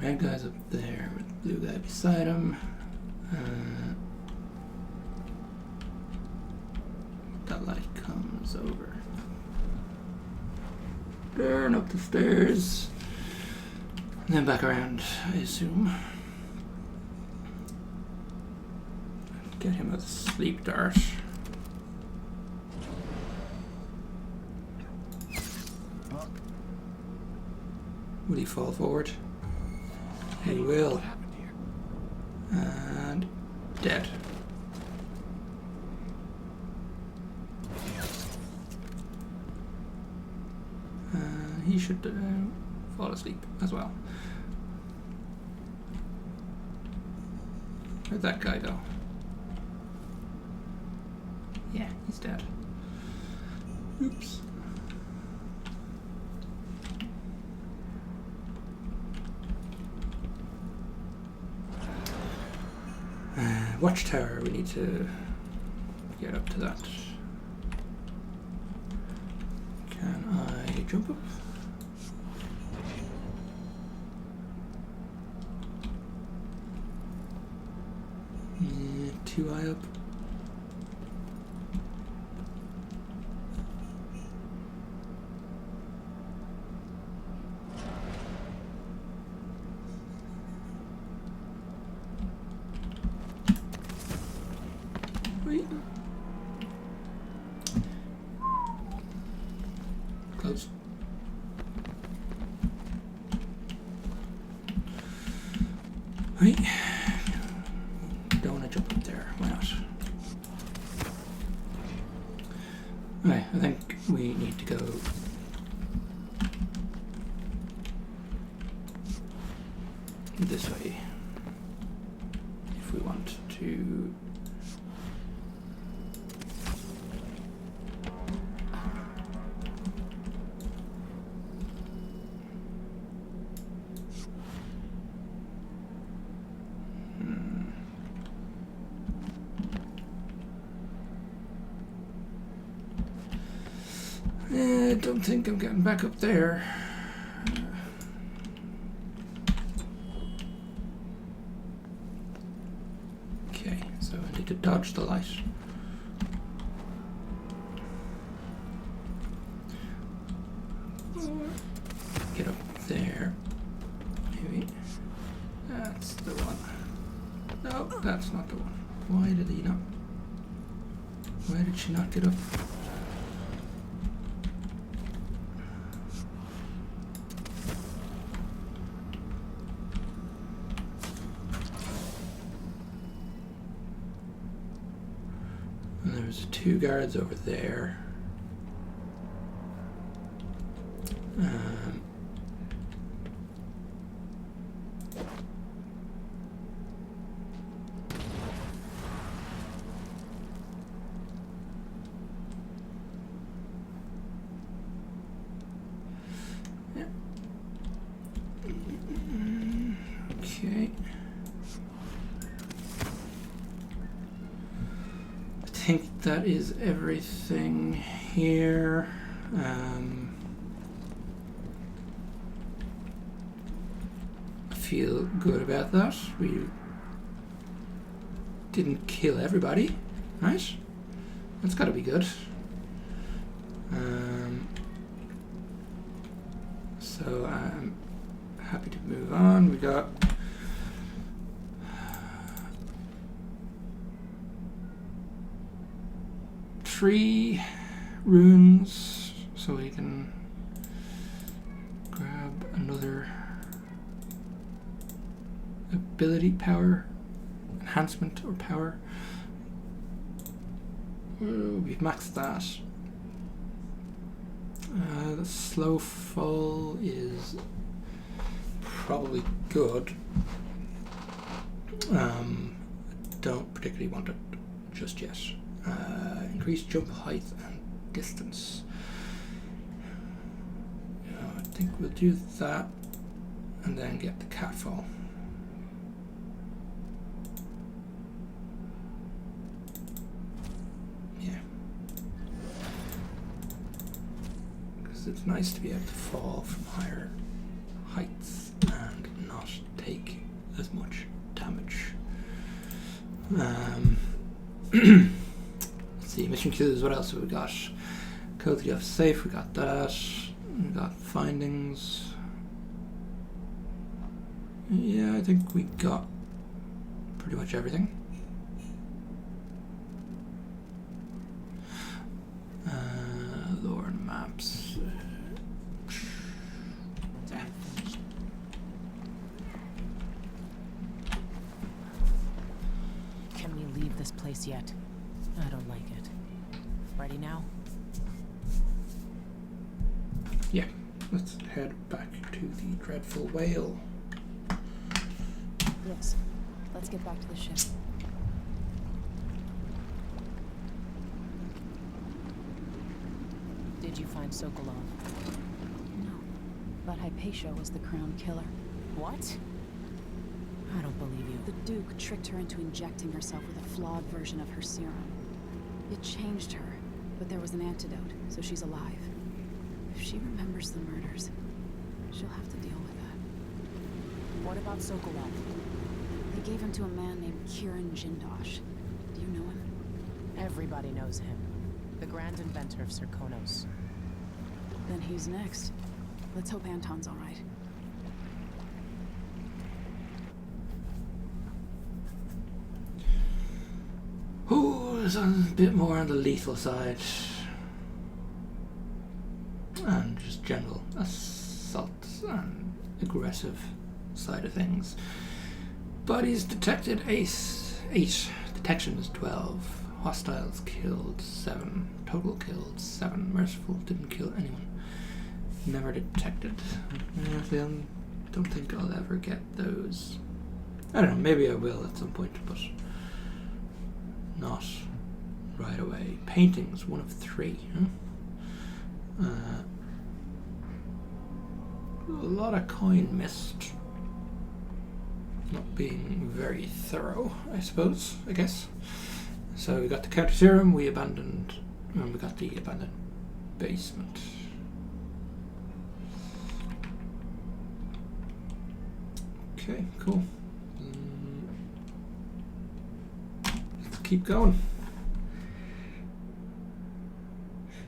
Red guy's up there with blue guy beside him. That light comes over there and up the stairs. And then back around, I assume. Get him a sleep dart. Will he fall forward? He will. What happened here? And dead. He should fall asleep as well. Where'd that guy go? Yeah, he's dead. Oops. Watchtower, we need to get up to that. Can I jump up? Yeah, too high up. Wait. Close. Right. Don't want to jump up there. Why not? Right, I think we need to go this way if we want to. I don't think I'm getting back up there. Okay, so I need to dodge the light. Get up there. Maybe. That's the one. No, that's not the one. Why did he not? Why did she not get up? And there's 2 guards over there. Yeah. Okay. I think that is everything here. I feel good about that. We didn't kill everybody, right? That's got to be good. So I'm happy to move on. We got three runes, so we can grab another ability power, enhancement or power. We've maxed that. The slow fall is probably good. Don't particularly want it just yet. Increased jump height and distance. I think we'll do that and then get the catfall. Yeah. Because it's nice to be able to fall from higher heights and not take as much damage. Let's see, mission clues, what else have we got? Code to the off safe, we got that. We got findings. Yeah, I think we got pretty much everything. Lore and maps. Yeah. Can we leave this place yet? I don't like it. Ready now? Yeah, let's head back to the dreadful whale. Yes. Let's get back to the ship. Did you find Sokolov? No. But Hypatia was the crown killer. What? I don't believe you. The Duke tricked her into injecting herself with a flawed version of her serum. It changed her, but there was an antidote, so she's alive. If she remembers the murders, she'll have to deal with that. What about Sokolov? They gave him to a man named Kiran Jindosh. Do you know him? Everybody knows him. The grand inventor of Serkonos. Then he's next. Let's hope Anton's all right. Who's a bit more on the lethal side? And just general assault and aggressive side of things. Bodies detected 8. Detection is 12. Hostiles killed 7. Total killed 7. Merciful didn't kill anyone. Never detected. I don't think I'll ever get those. I don't know, maybe I will at some point, but not right away. Paintings, 1 of 3. Huh? A lot of coin missed. Not being very thorough, I suppose, I guess. So we got the counter serum, we abandoned, and we got the abandoned basement. Okay, cool. Let's keep going.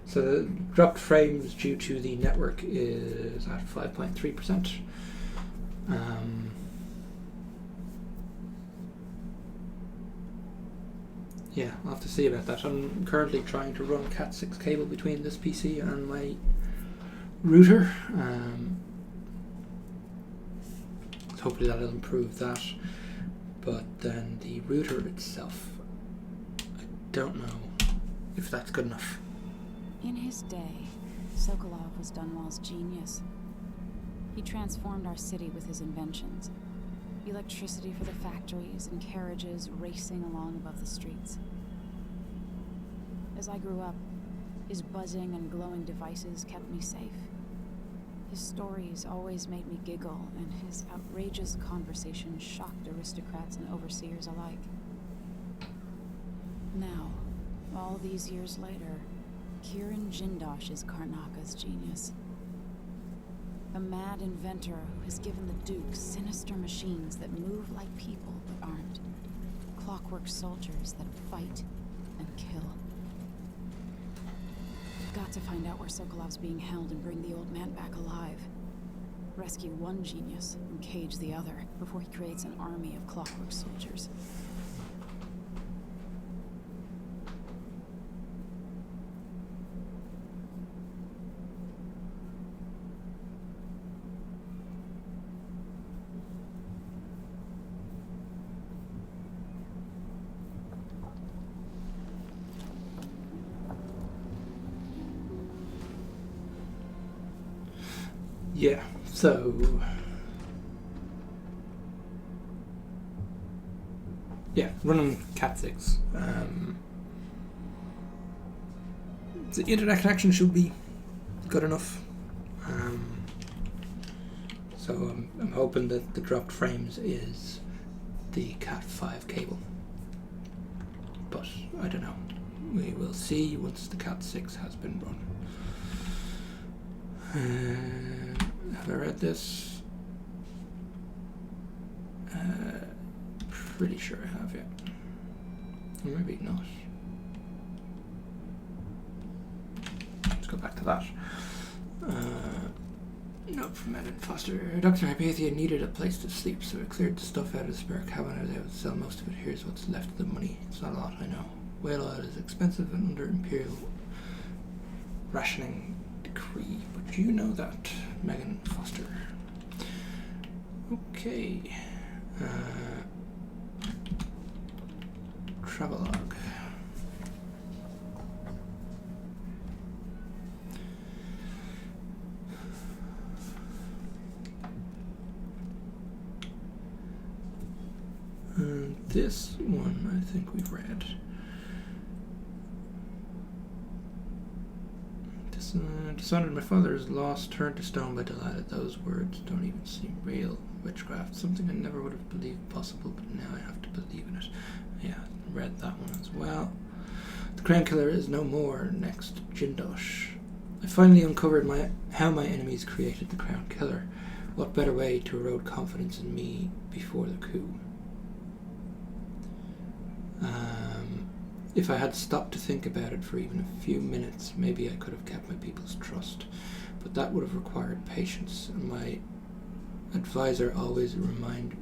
So the dropped frames due to the network is at 5.3%. Yeah, I'll have to see about that. I'm currently trying to run Cat6 cable between this PC and my router. Hopefully that'll improve that. But then the router itself, I don't know if that's good enough. In his day, Sokolov was Dunwall's genius. He transformed our city with his inventions. Electricity for the factories and carriages racing along above the streets. As I grew up, his buzzing and glowing devices kept me safe. His stories always made me giggle, and his outrageous conversation shocked aristocrats and overseers alike. Now, all these years later, Kiran Jindosh is Karnaka's genius. A mad inventor who has given the Duke sinister machines that move like people but aren't. Clockwork soldiers that fight and kill. We've got to find out where Sokolov's being held and bring the old man back alive. Rescue one genius and cage the other before he creates an army of clockwork soldiers. Yeah, so yeah, running Cat6. The internet connection should be good enough. So I'm hoping that the dropped frames is the Cat5 cable. But I don't know. We will see once the Cat6 has been run. Have I read this? Pretty sure I have, yeah. Or maybe not. Let's go back to that. Note from Ed and Foster. Dr. Hypatia needed a place to sleep, so I cleared the stuff out of the spare cabin. I was able to sell most of it. Here's what's left of the money. It's not a lot, I know. Whale oil is expensive and under Imperial rationing decree, but you know that, Megan Foster. Okay. Travelogue. This one I think we've read. Dishonored, my father is lost, turned to stone by delighted. Those words don't even seem real. Witchcraft, something I never would have believed possible, but now I have to believe in it. Yeah, read that one as well. The Crown Killer is no more. Next, Jindosh. I finally uncovered how my enemies created the Crown Killer. What better way to erode confidence in me before the coup? If I had stopped to think about it for even a few minutes, maybe I could have kept my people's trust. But that would have required patience, and my advisor always remind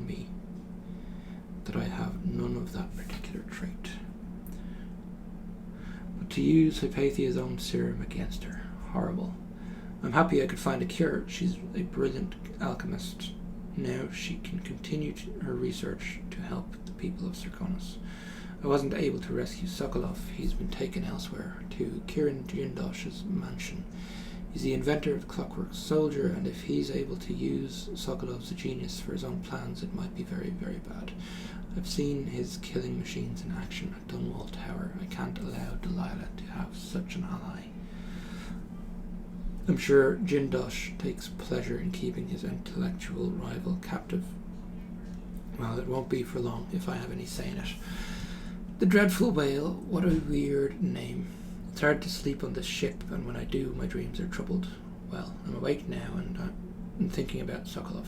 me that I have none of that particular trait. But to use Hypathia's own serum against her, horrible. I'm happy I could find a cure. She's a brilliant alchemist. Now she can continue her research to help the people of Serkonos. I wasn't able to rescue Sokolov. He's been taken elsewhere, to Kirin Jindosh's mansion. He's the inventor of the Clockwork Soldier, and if he's able to use Sokolov's genius for his own plans, it might be very, very bad. I've seen his killing machines in action at Dunwall Tower. I can't allow Delilah to have such an ally. I'm sure Jindosh takes pleasure in keeping his intellectual rival captive. Well, it won't be for long, if I have any say in it. The Dreadful Whale, what a weird name. It's hard to sleep on this ship, and when I do, my dreams are troubled. Well, I'm awake now, and I'm thinking about Sokolov.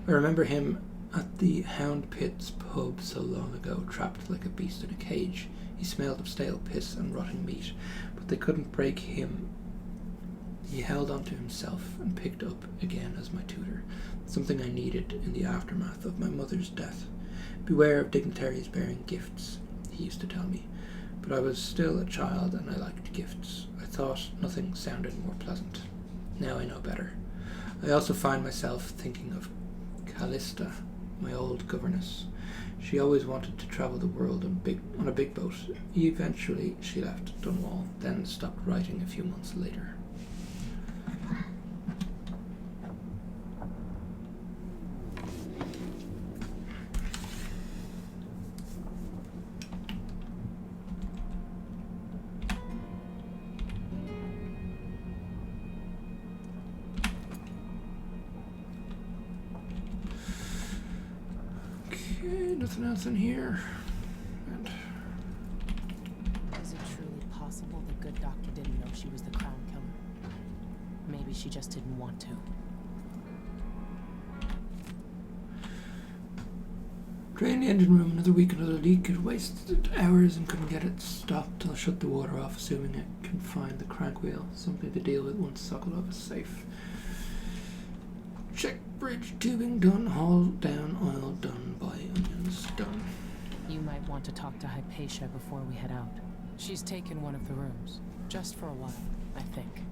I remember him at the Hound Pits pub so long ago, trapped like a beast in a cage. He smelled of stale piss and rotting meat, but they couldn't break him. He held on to himself and picked up again as my tutor, something I needed in the aftermath of my mother's death. Beware of dignitaries bearing gifts, he used to tell me. But I was still a child and I liked gifts. I thought nothing sounded more pleasant. Now I know better. I also find myself thinking of Callista, my old governess. She always wanted to travel the world on a big boat. Eventually she left Dunwall, then stopped writing a few months later. Nothing else in here. And Is it truly possible the good doctor didn't know she was the crown killer? Maybe she just didn't want to. Drain the engine room, another week, another leak. It wasted hours and couldn't get it stopped. I'll shut the water off, assuming it can find the crank wheel. Something to deal with once Sokolov is safe. Check bridge tubing done, haul down oil done, buy onions done. You might want to talk to Hypatia before we head out. She's taken one of the rooms, just for a while, I think.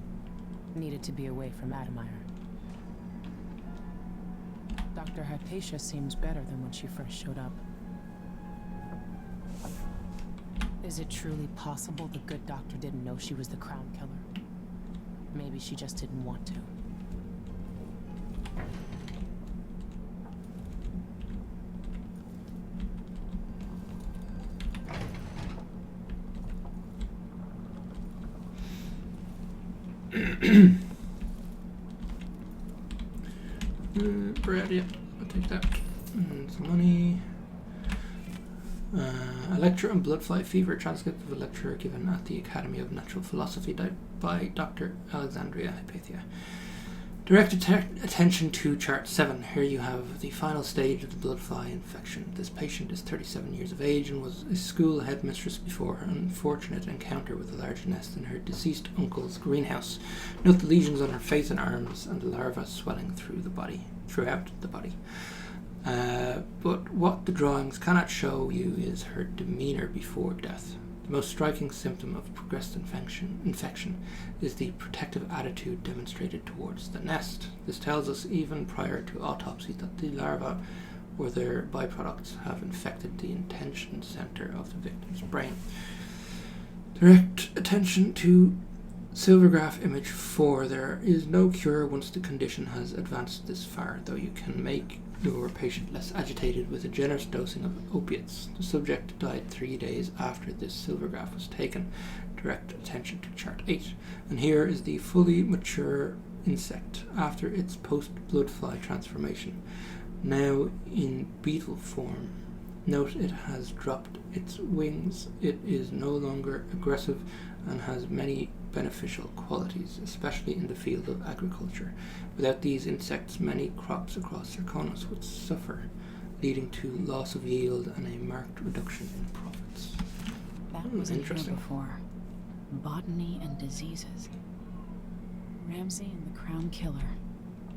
Needed to be away from Addermire. Dr. Hypatia seems better than when she first showed up. Is it truly possible the good doctor didn't know she was the crown killer? Maybe she just didn't want to. Bread, yeah, I'll take that. And some money. A lecture on bloodfly fever, transcript of a lecture given at the Academy of Natural Philosophy by Dr. Alexandria Hypatia. Direct attention to chart 7. Here you have the final stage of the bloodfly infection. This patient is 37 years of age and was a school headmistress before her unfortunate encounter with a large nest in her deceased uncle's greenhouse. Note the lesions on her face and arms and the larvae swelling throughout the body. But what the drawings cannot show you is her demeanor before death. The most striking symptom of progressed infection is the protective attitude demonstrated towards the nest. This tells us even prior to autopsy that the larvae or their byproducts have infected the intention center of the victim's brain. Direct attention to Silvergraph image 4. There is no cure once the condition has advanced this far, though you can make your patient less agitated with a generous dosing of opiates. The subject died 3 days after this silvergraph was taken. Direct attention to chart 8. And here is the fully mature insect after its post-bloodfly transformation. Now in beetle form. Note it has dropped its wings. It is no longer aggressive and has many beneficial qualities, especially in the field of agriculture. Without these insects, many crops across Serkonos would suffer, leading to loss of yield and a marked reduction in profits. That wasn't here before. Botany and diseases. Ramsay and the Crown Killer.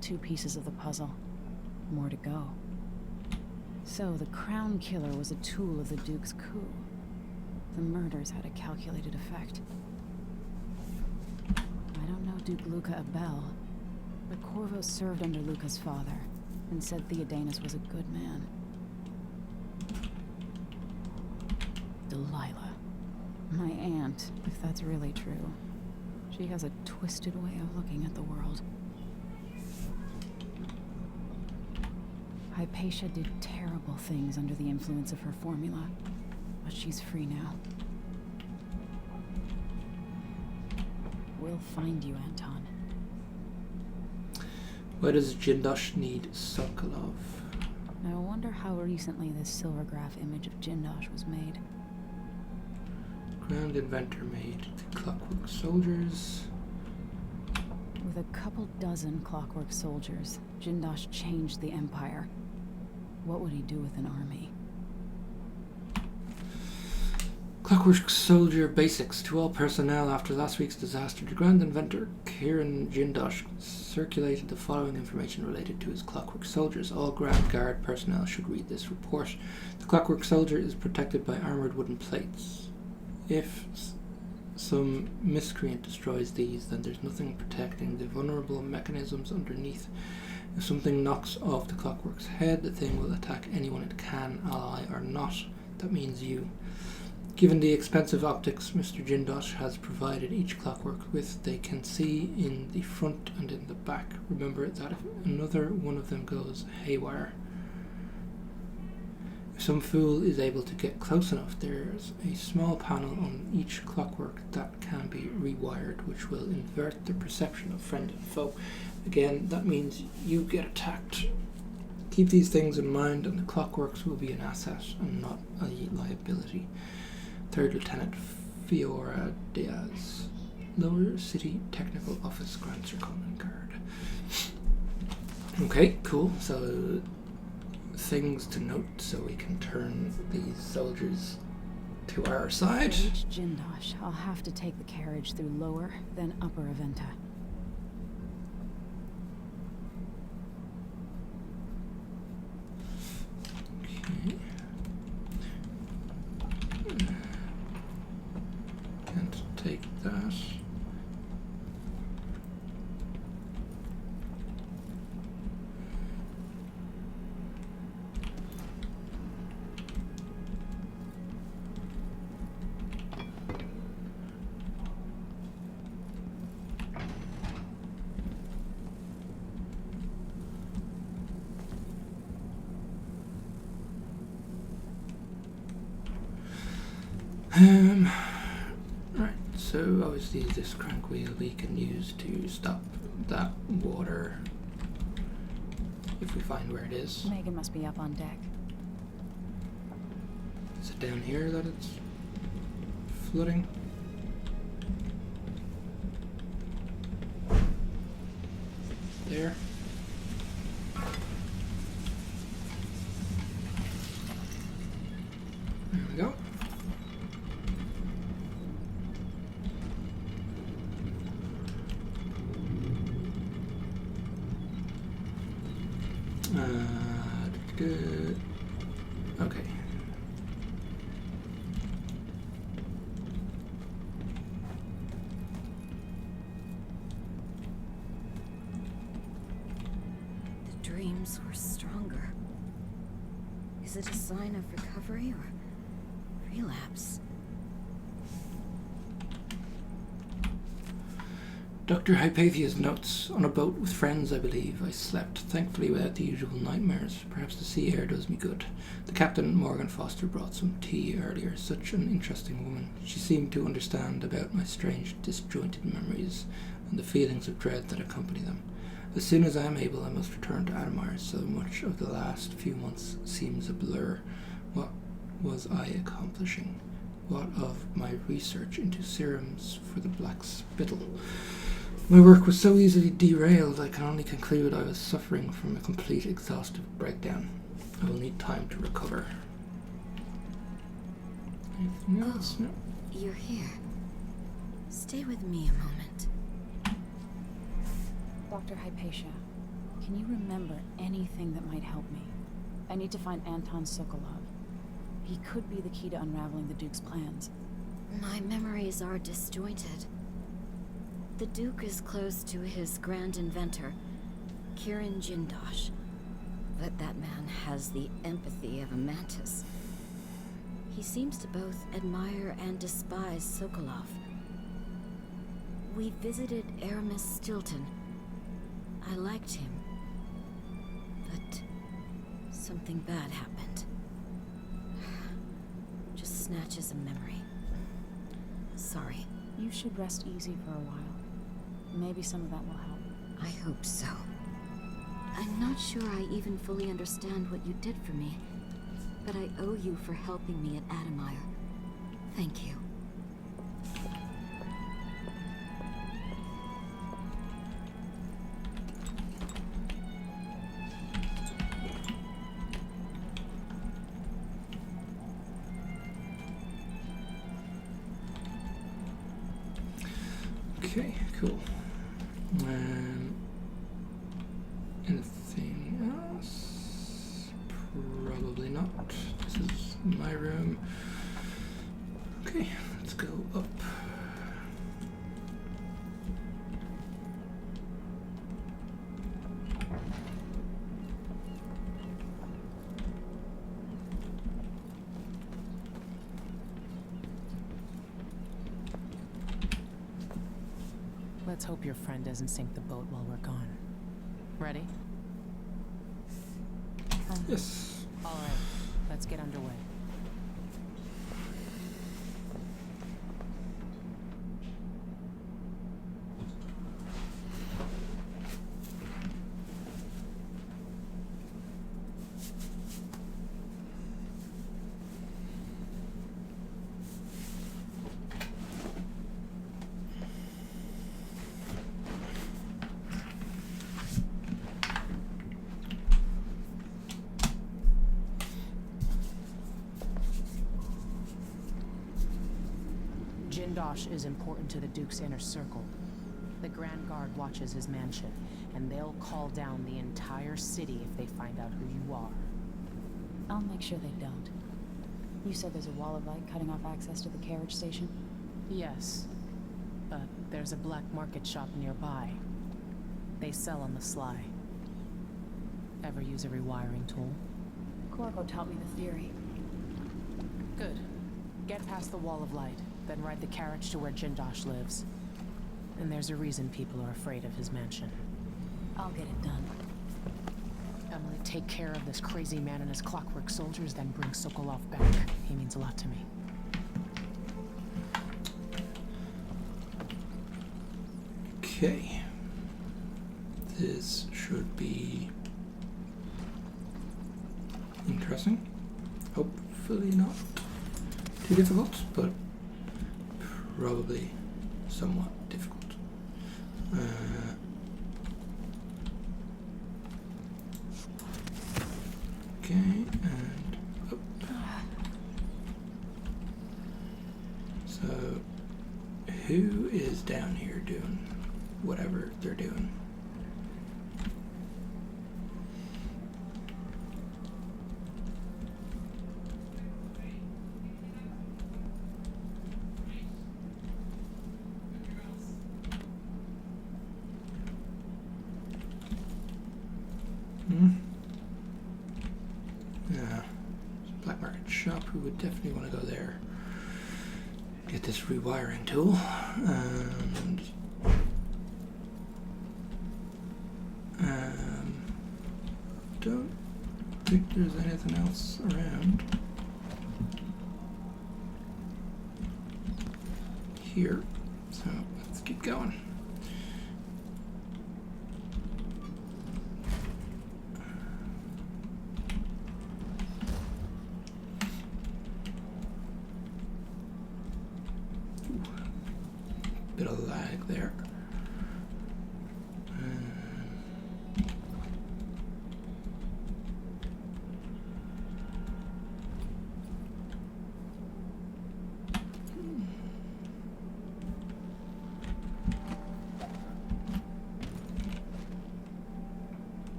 2 pieces of the puzzle. More to go. So the Crown Killer was a tool of the Duke's coup. The murders had a calculated effect. I don't know Duke Luca Abel, but Corvo served under Luca's father. and said Theodanis was a good man. Delilah. My aunt, if that's really true. She has a twisted way of looking at the world. Hypatia did terrible things under the influence of her formula, but she's free now. We'll find you, Anton. Why does Jindosh need Sokolov? I wonder how recently this silvergraph image of Jindosh was made. Grand inventor made the clockwork soldiers. With a couple dozen clockwork soldiers, Jindosh changed the Empire. What would he do with an army? Clockwork soldier basics to all personnel after last week's disaster. The Grand Inventor, Kieran Jindosh, circulated the following information related to his clockwork soldiers. All Grand Guard personnel should read this report. The clockwork soldier is protected by armoured wooden plates. If some miscreant destroys these, then there's nothing protecting the vulnerable mechanisms underneath. If something knocks off the clockwork's head, the thing will attack anyone it can, ally or not. That means you. Given the expensive optics Mr. Jindosh has provided each clockwork with, they can see in the front and in the back. Remember that if another one of them goes haywire, if some fool is able to get close enough, there's a small panel on each clockwork that can be rewired, which will invert the perception of friend and foe. Again, that means you get attacked. Keep these things in mind, and the clockworks will be an asset and not a liability. Third Lieutenant Fiora Diaz, Lower City Technical Office, Grand Circumland Guard. Okay, cool. So, things to note so we can turn these soldiers to our side. To reach Jindosh, I'll have to take the carriage through Lower, then Upper Aventa. Okay. Can't take that. Right, so obviously this crank wheel we can use to stop that water if we find where it is. Megan must be up on deck. Is it down here that it's flooding? There. There we go. Good. Okay. The dreams were stronger. Is it a sign of recovery or relapse? Dr. Hypathia's notes. On a boat with friends, I believe. I slept, thankfully without the usual nightmares. Perhaps the sea air does me good. The captain, Morgan Foster, brought some tea earlier. Such an interesting woman. She seemed to understand about my strange, disjointed memories and the feelings of dread that accompany them. As soon as I am able, I must return to Addermire. So much of the last few months seems a blur. What was I accomplishing? What of my research into serums for the black spittle? My work was so easily derailed, I can only conclude I was suffering from a complete exhaustive breakdown. I will need time to recover. Anything else? No. You're here. Stay with me a moment. Dr. Hypatia, can you remember anything that might help me? I need to find Anton Sokolov. He could be the key to unraveling the Duke's plans. My memories are disjointed. The Duke is close to his Grand Inventor, Kieran Jindosh. that that man has the empathy of a mantis. He seems to both admire and despise Sokolov. We visited Aramis Stilton. I liked him. But something bad happened. Just snatches of memory. Sorry. You should rest easy for a while. Maybe some of that will help. I hope so. I'm not sure I even fully understand what you did for me, but I owe you for helping me at Addermire. Thank you. Okay, cool. Anything else? Probably not. This is my room. Okay, let's go up. Let's hope your friend doesn't sink the boat while we're gone. Ready? Yes. All right, let's get underway. Jindosh is important to the Duke's inner circle. The Grand Guard watches his mansion, and they'll call down the entire city if they find out who you are. I'll make sure they don't. You said there's a wall of light cutting off access to the carriage station? Yes, but there's a black market shop nearby. They sell on the sly. Ever use a rewiring tool? Corvo taught me the theory. Good. Get past the wall of light, then ride the carriage to where Jindosh lives. And there's a reason people are afraid of his mansion. I'll get it done. Emily, take care of this crazy man and his clockwork soldiers, then bring Sokolov back. He means a lot to me. Okay. This should be interesting. Hopefully not too difficult, but probably somewhat difficult. Okay, and up. So, who is down here doing whatever they're doing? Yeah, black market shop. We would definitely want to go there. Get this rewiring tool, and don't think there's anything else around here. So let's keep going. Bit of lag there.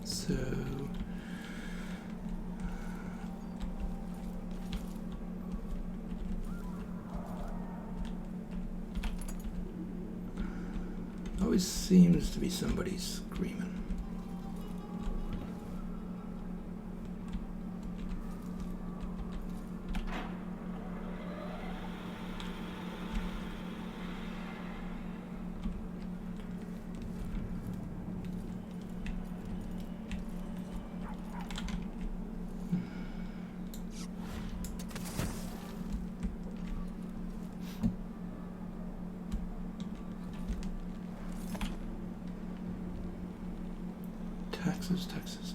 So always seems to be somebody screaming.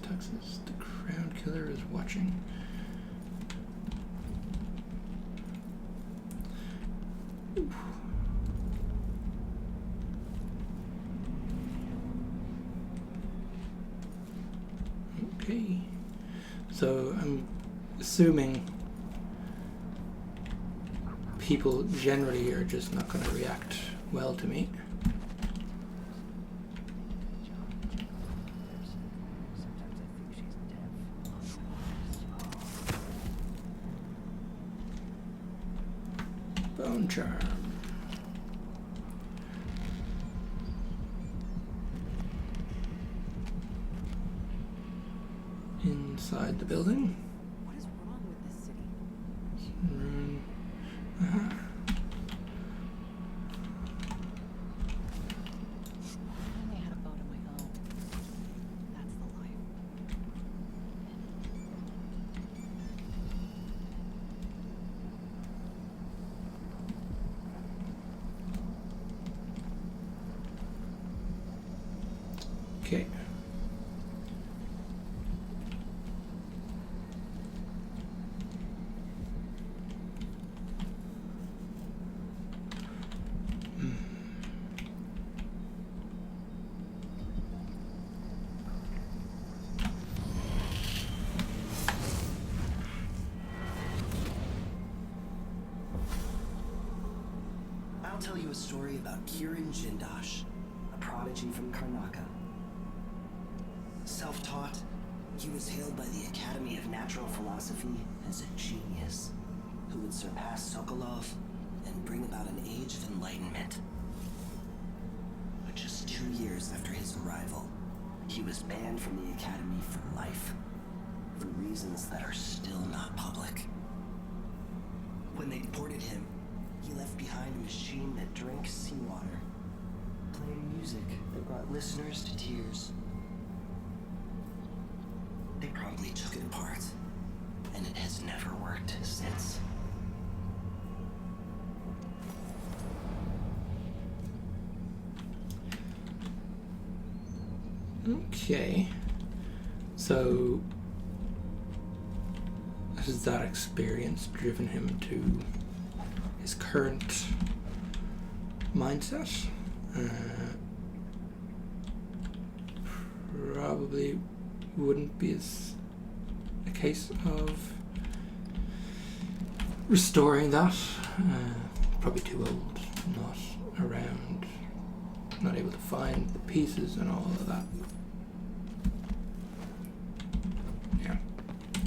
Texas. The Crown Killer is watching. Oof. Okay. So I'm assuming people generally are just not going to react well to me. Bone charm. Inside the building. What is wrong with this city? I only had a boat of my own. That's the life. Okay. I'll tell you a story about Kiran Jindosh, a prodigy from Karnaka. Self-taught, he was hailed by the Academy of Natural Philosophy as a genius who would surpass Sokolov and bring about an age of enlightenment. But just 2 years after his arrival, he was banned from the Academy for life, for reasons that are still not public. When they deported him, he left behind a machine that drank seawater, playing music that brought listeners to tears. They promptly took it apart, and it has never worked since. Okay. So has that experience driven him to his current mindset? Probably wouldn't be a case of restoring that. Probably too old, not around, not able to find the pieces and all of that. Yeah,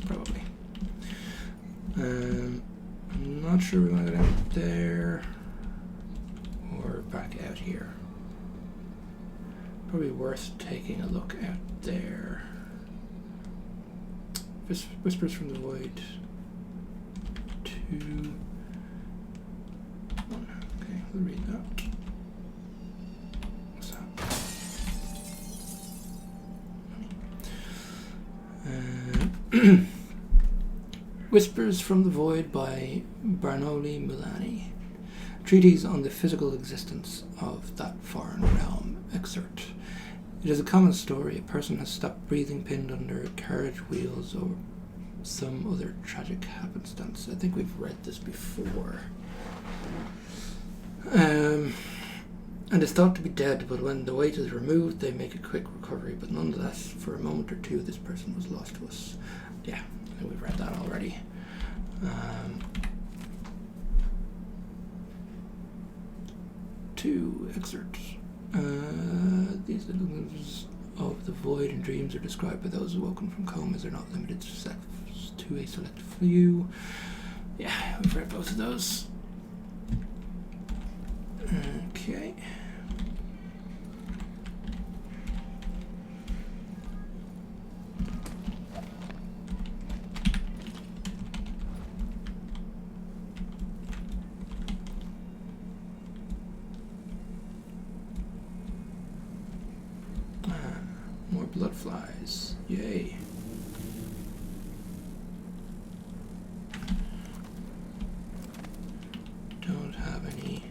probably. I'm not sure we want to go down there or back out here. Probably worth taking a look at there. Whispers from the Void. 2, 1. Okay, we'll read that. What's that? Whispers from the Void by Barnoli Mulani. Treatise on the physical existence of that foreign realm. Excerpt. It is a common story. A person has stopped breathing pinned under carriage wheels or some other tragic happenstance. I think we've read this before. And is thought to be dead, but when the weight is removed, they make a quick recovery. But nonetheless, for a moment or two, this person was lost to us. Yeah, I think we've read that already. Two excerpts. These illusions of the void and dreams are described by those awoken from comas. They're not limited to a select few. Yeah, we've read both of those. Okay. blood flies. Yay. Don't have any.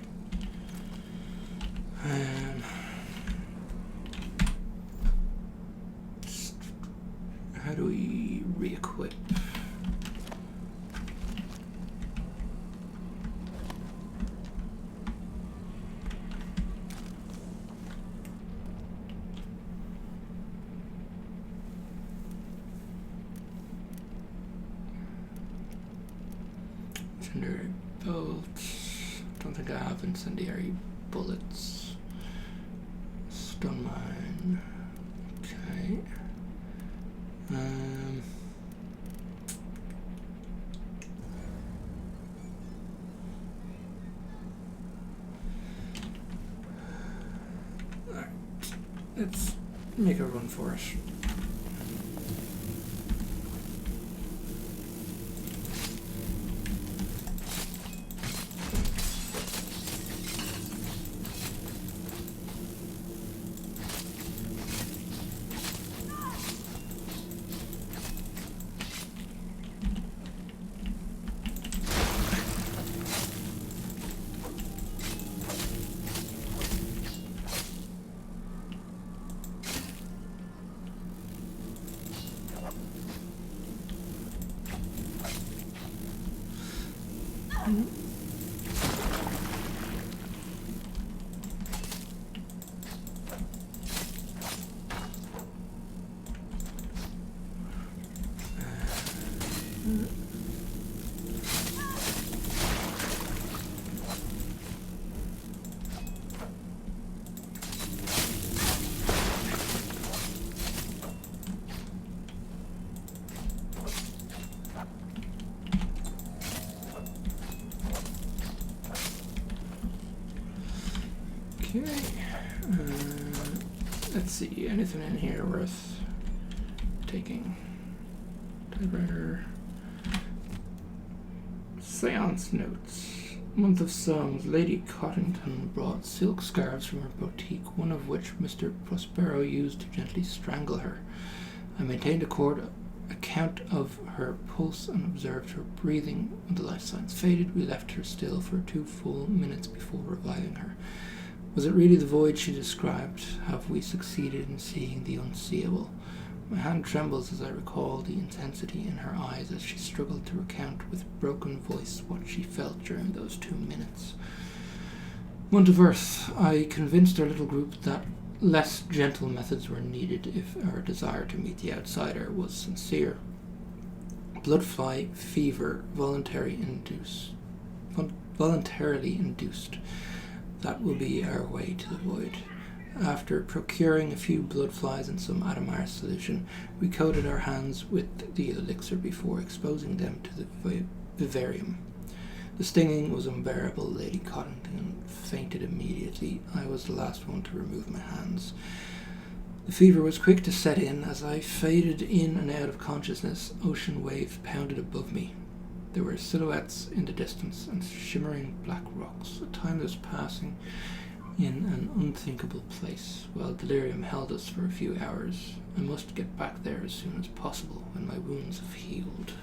How do we re-equip? Incendiary bolts. Don't think I have incendiary bullets. Stun mine. Okay. Alright. Let's make a run for it. Okay, let's see, anything in here worth taking? Typewriter. Seance notes. Month of songs. Lady Cottington brought silk scarves from her boutique, one of which Mr. Prospero used to gently strangle her. I maintained a count of her pulse and observed her breathing. When the life signs faded, we left her still for 2 full minutes before reviving her. Was it really the void she described? Have we succeeded in seeing the unseeable? My hand trembles as I recall the intensity in her eyes as she struggled to recount with broken voice what she felt during those 2 minutes. Month of Earth. I convinced our little group that less gentle methods were needed if our desire to meet the outsider was sincere. Bloodfly fever voluntarily induced. That will be our way to the void. After procuring a few blood flies and some Addermire solution, we coated our hands with the elixir before exposing them to the vivarium. The stinging was unbearable. Lady Cottington fainted immediately. I was the last one to remove my hands. The fever was quick to set in. As I faded in and out of consciousness, ocean wave pounded above me. There were silhouettes in the distance and shimmering black rocks. A time was passing in an unthinkable place, while delirium held us for a few hours. I must get back there as soon as possible when my wounds have healed.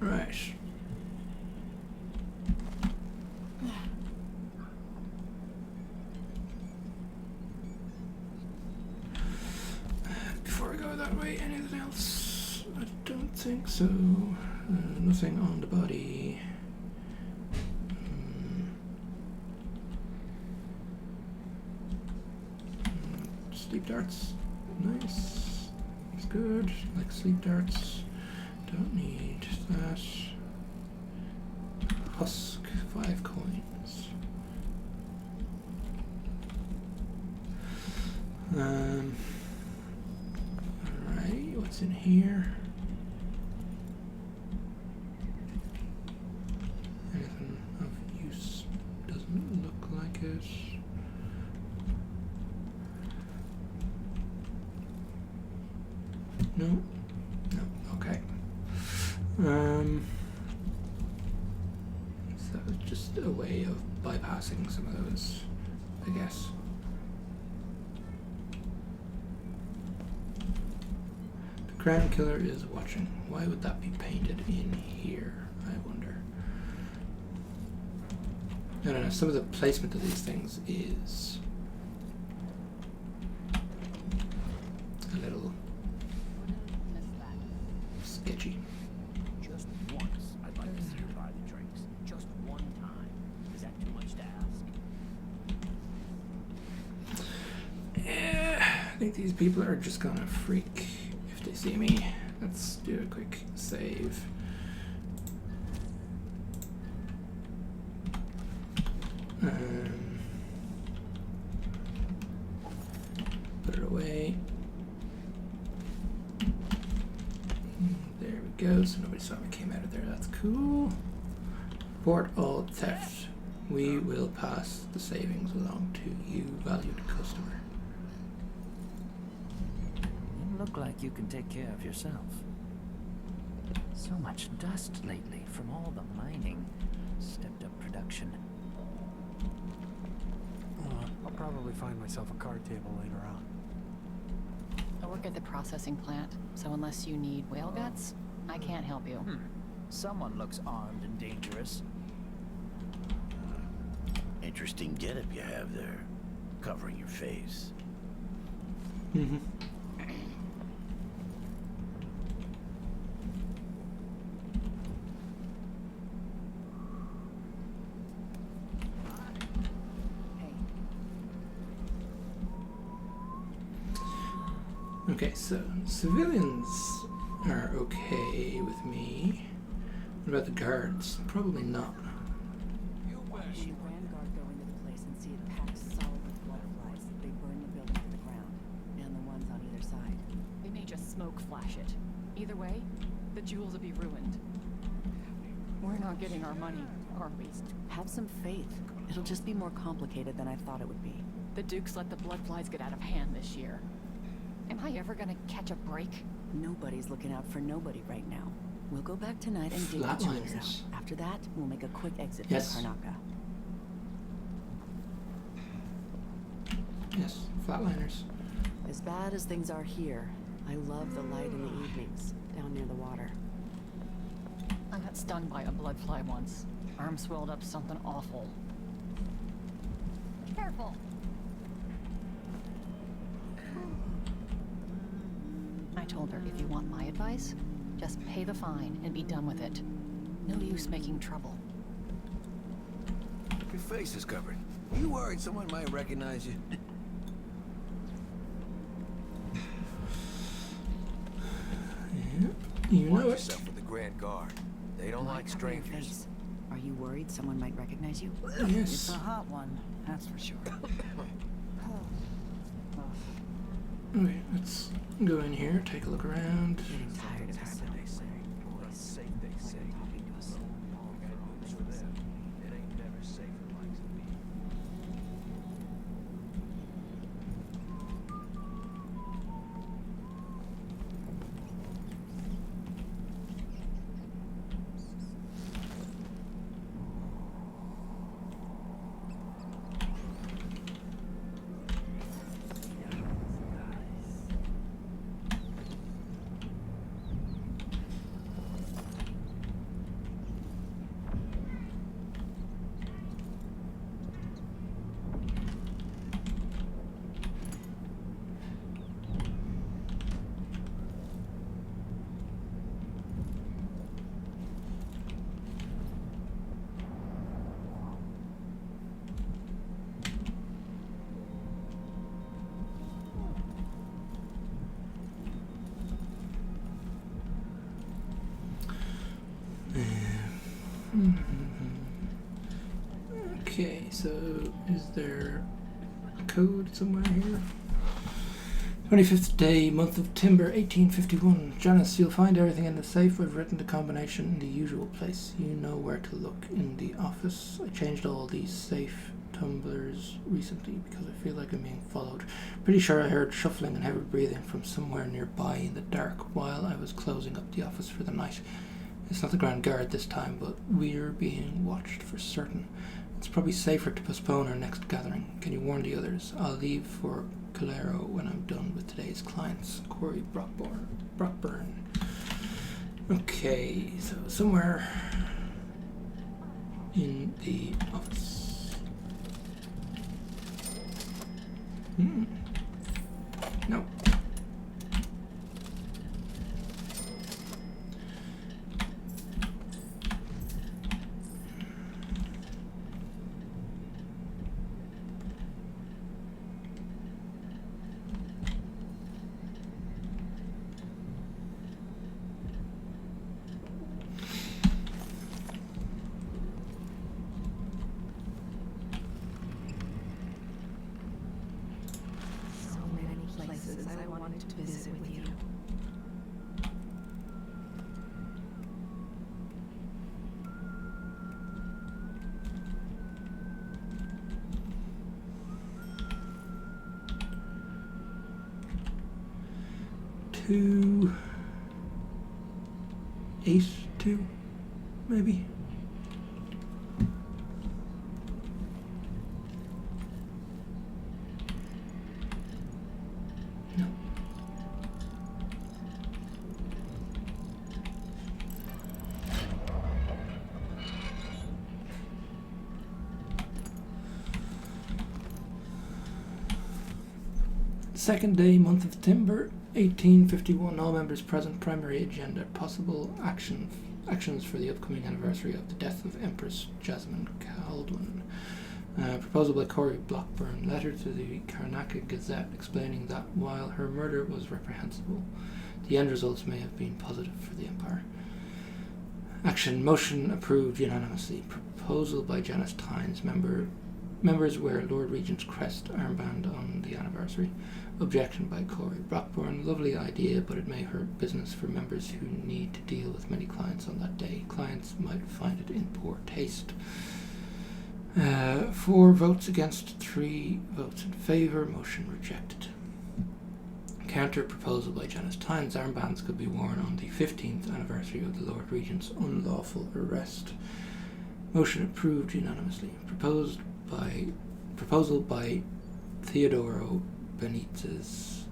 Right. Before I go that way, anything else? I don't think so. Nothing on the body. Sleep darts. Nice. It's good. Like sleep darts. Don't need that. Husk, 5 coins. Alright, what's in here? Anything of use? Doesn't look like it. No? No, So it's just a way of bypassing some of those, I guess. The Crown Killer is watching. Why would that be painted in here, I wonder? I don't know, some of the placement of these things is a little sketchy. Just once, I'd like to see her buy the drinks. Just one time. Is that too much to ask? I think these people are just gonna freak if they see me. Let's do a quick save. Put it away. There we go. So nobody saw me came out of there. That's cool. Report all theft. We will pass the savings along to you, valued customer. You look like you can take care of yourself. So much dust lately from all the mining. Stepped up production. I'll probably find myself a card table later on. I work at the processing plant, so unless you need whale guts, I can't help you. Someone looks armed and dangerous. Interesting getup you have there, covering your face. Mm-hmm. Okay, so civilians are okay with me. What about the guards? Probably not. The Vanguard go into the place and see it packed solid with butterflies. They burn the building to the ground, and the ones on either side. They may just smoke flash it. Either way, the jewels will be ruined. We're not getting our money, are we? Have some faith. It'll just be more complicated than I thought it would be. The Dukes let the bloodflies get out of hand this year. Am I ever gonna catch a break? Nobody's looking out for nobody right now. We'll go back tonight and dig the jewels out. Flatliners. After that, we'll make a quick exit Yes. from Karnaca. Yes, flatliners. As bad as things are here, I love the light in the evenings, down near the water. I got stung by a bloodfly once. Arm swelled up something awful. Careful! I told her, if you want my advice, just pay the fine and be done with it. No use making trouble. Your face is covered. Are you worried someone might recognize you? Yeah, you Watch know it. yourself with the Grand Guard. They don't like Cover your strangers. face. Are you worried someone might recognize you? Yes. It's a hot one, that's for sure. Okay, let's go in here, take a look around. Getting tired of this. That's safe, they say. Moves for them. It ain't never safe for the likes of me. Okay, so is there a code somewhere here? 25th day, month of Timber, 1851. Janice, you'll find everything in the safe. I've written the combination in the usual place. You know where to look in the office. I changed all these safe tumblers recently because I feel like I'm being followed. Pretty sure I heard shuffling and heavy breathing from somewhere nearby in the dark while I was closing up the office for the night. It's not the Grand Guard this time, but we're being watched for certain. It's probably safer to postpone our next gathering. Can you warn the others? I'll leave for Calero when I'm done with today's clients. Corey Brockburn. Okay, so somewhere in the office. No. I wanted to visit with you. Two, 8-2, maybe. No. Second day, month of September, 1851. All members present. Primary agenda: possible actions for the upcoming anniversary of the death of Empress Emily Kaldwin. Proposal by Corey Brockburn. Letter to the Karnaca Gazette explaining that while her murder was reprehensible, the end results may have been positive for the Empire. Action: motion approved unanimously. Proposal by Janice Tynes. Members wear Lord Regent's crest armband on the anniversary. Objection by Corey Brockburn. Lovely idea, but it may hurt business for members who need to deal with many clients on that day. Clients might find it in poor taste. 4 votes against, 3 votes in favour. Motion rejected. Counter proposal by Janice Tynes. Armbands could be worn on the 15th anniversary of the Lord Regent's unlawful arrest. Motion approved unanimously. Proposal by Theodoro Benitez.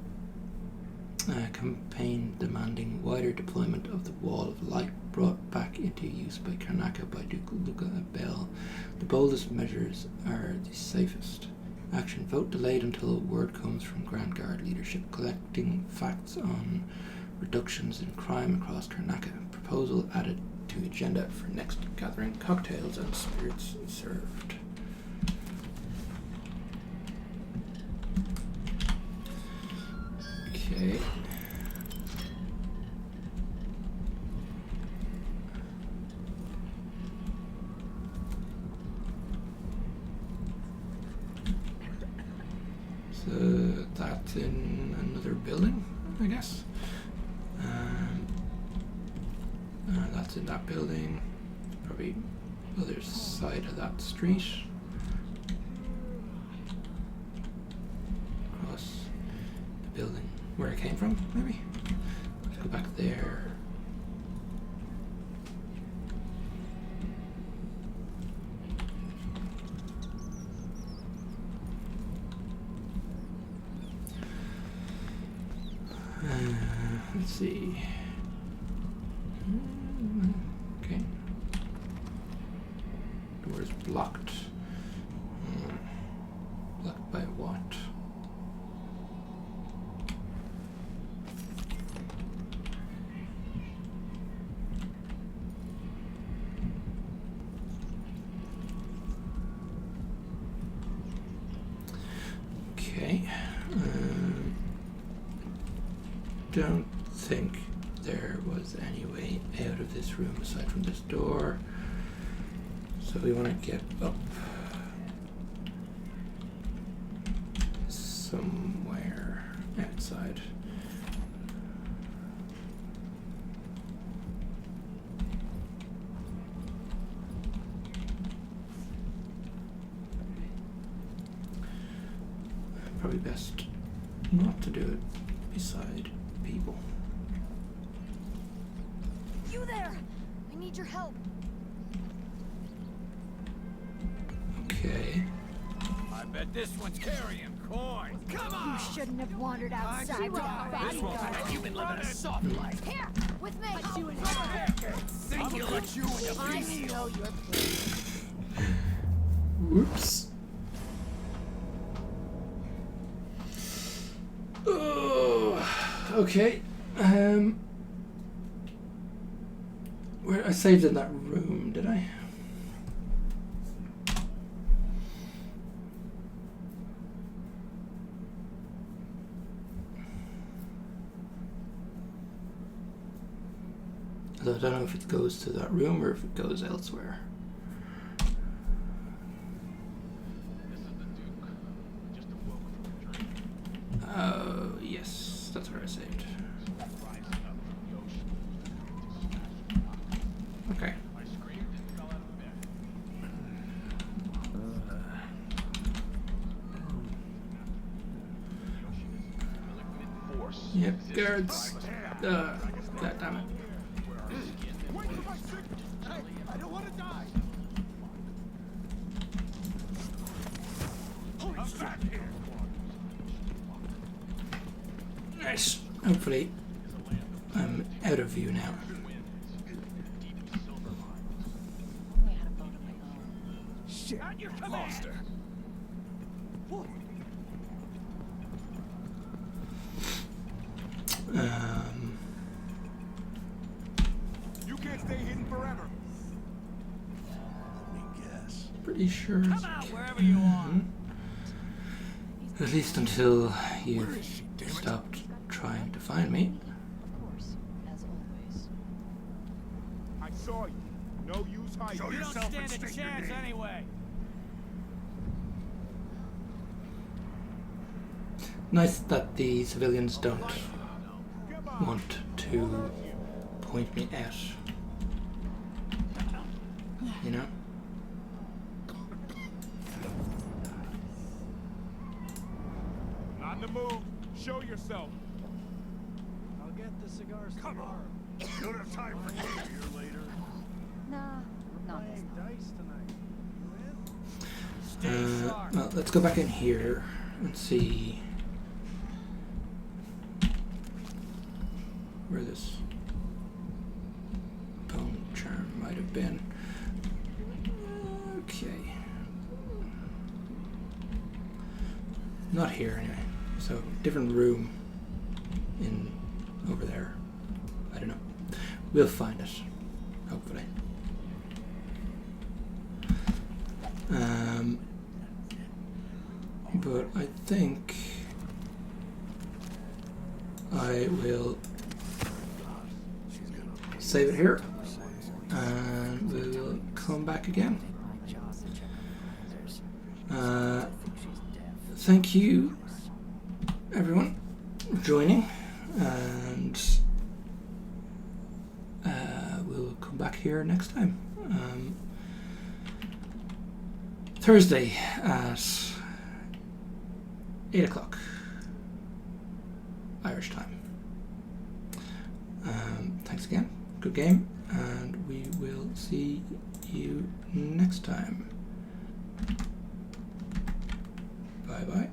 Campaign demanding wider deployment of the Wall of Light brought back into use by Karnaca by Duke Luca Bell. The boldest measures are the safest. Action: vote delayed until word comes from Grand Guard leadership. Collecting facts on reductions in crime across Karnaca. Proposal added to agenda for next gathering. Cocktails and spirits served. Okay. So that's in another building, I guess. That's in that building. Probably other side of that street. Across the building where I came from, maybe. Let's go back there. Let's see. Okay. Door is blocked. Blocked by what? Okay. Don't think there was any way out of this room aside from this door. So we want to get up somewhere outside. Probably best not to do it beside people. You there! need your help. Okay. I bet this one's carrying coin. Come on! You shouldn't have wandered outside with a bodyguard. You've been living a soft life. Here, with me. Think you'll let you in the I know your place. Whoops. Oh, okay. Where I saved in that room, did I? I don't know if it goes to that room or if it goes elsewhere. Oh, yes, that's where I saved. Okay. Yep, guards. God damn it. I don't want to die. Nice. Hopefully, I'm out of view now. Shit, lost her. You can't stay hidden forever. Let me guess. Pretty sure. Come out wherever you are. At least until you've stopped trying to find me. Of course, as always. I saw you. No use hiding. You don't stand a chance anyway. Nice that the civilians don't want to point me out. You know? On the move. Show yourself. I'll get the cigars tomorrow. Don't have time for you here later. Nah, not this time. Dice tonight. Stay sharp. Well, let's go back in here and see where this bone charm might have been. Okay. Not here anyway. So different room in over there. I don't know. We'll find it, hopefully. But I think I will save it here, and we'll come back again. Thank you, everyone, for joining, and we'll come back here next time. Thursday at 8 o'clock Irish time. Thanks again. Good game, and we will see you next time. Bye bye.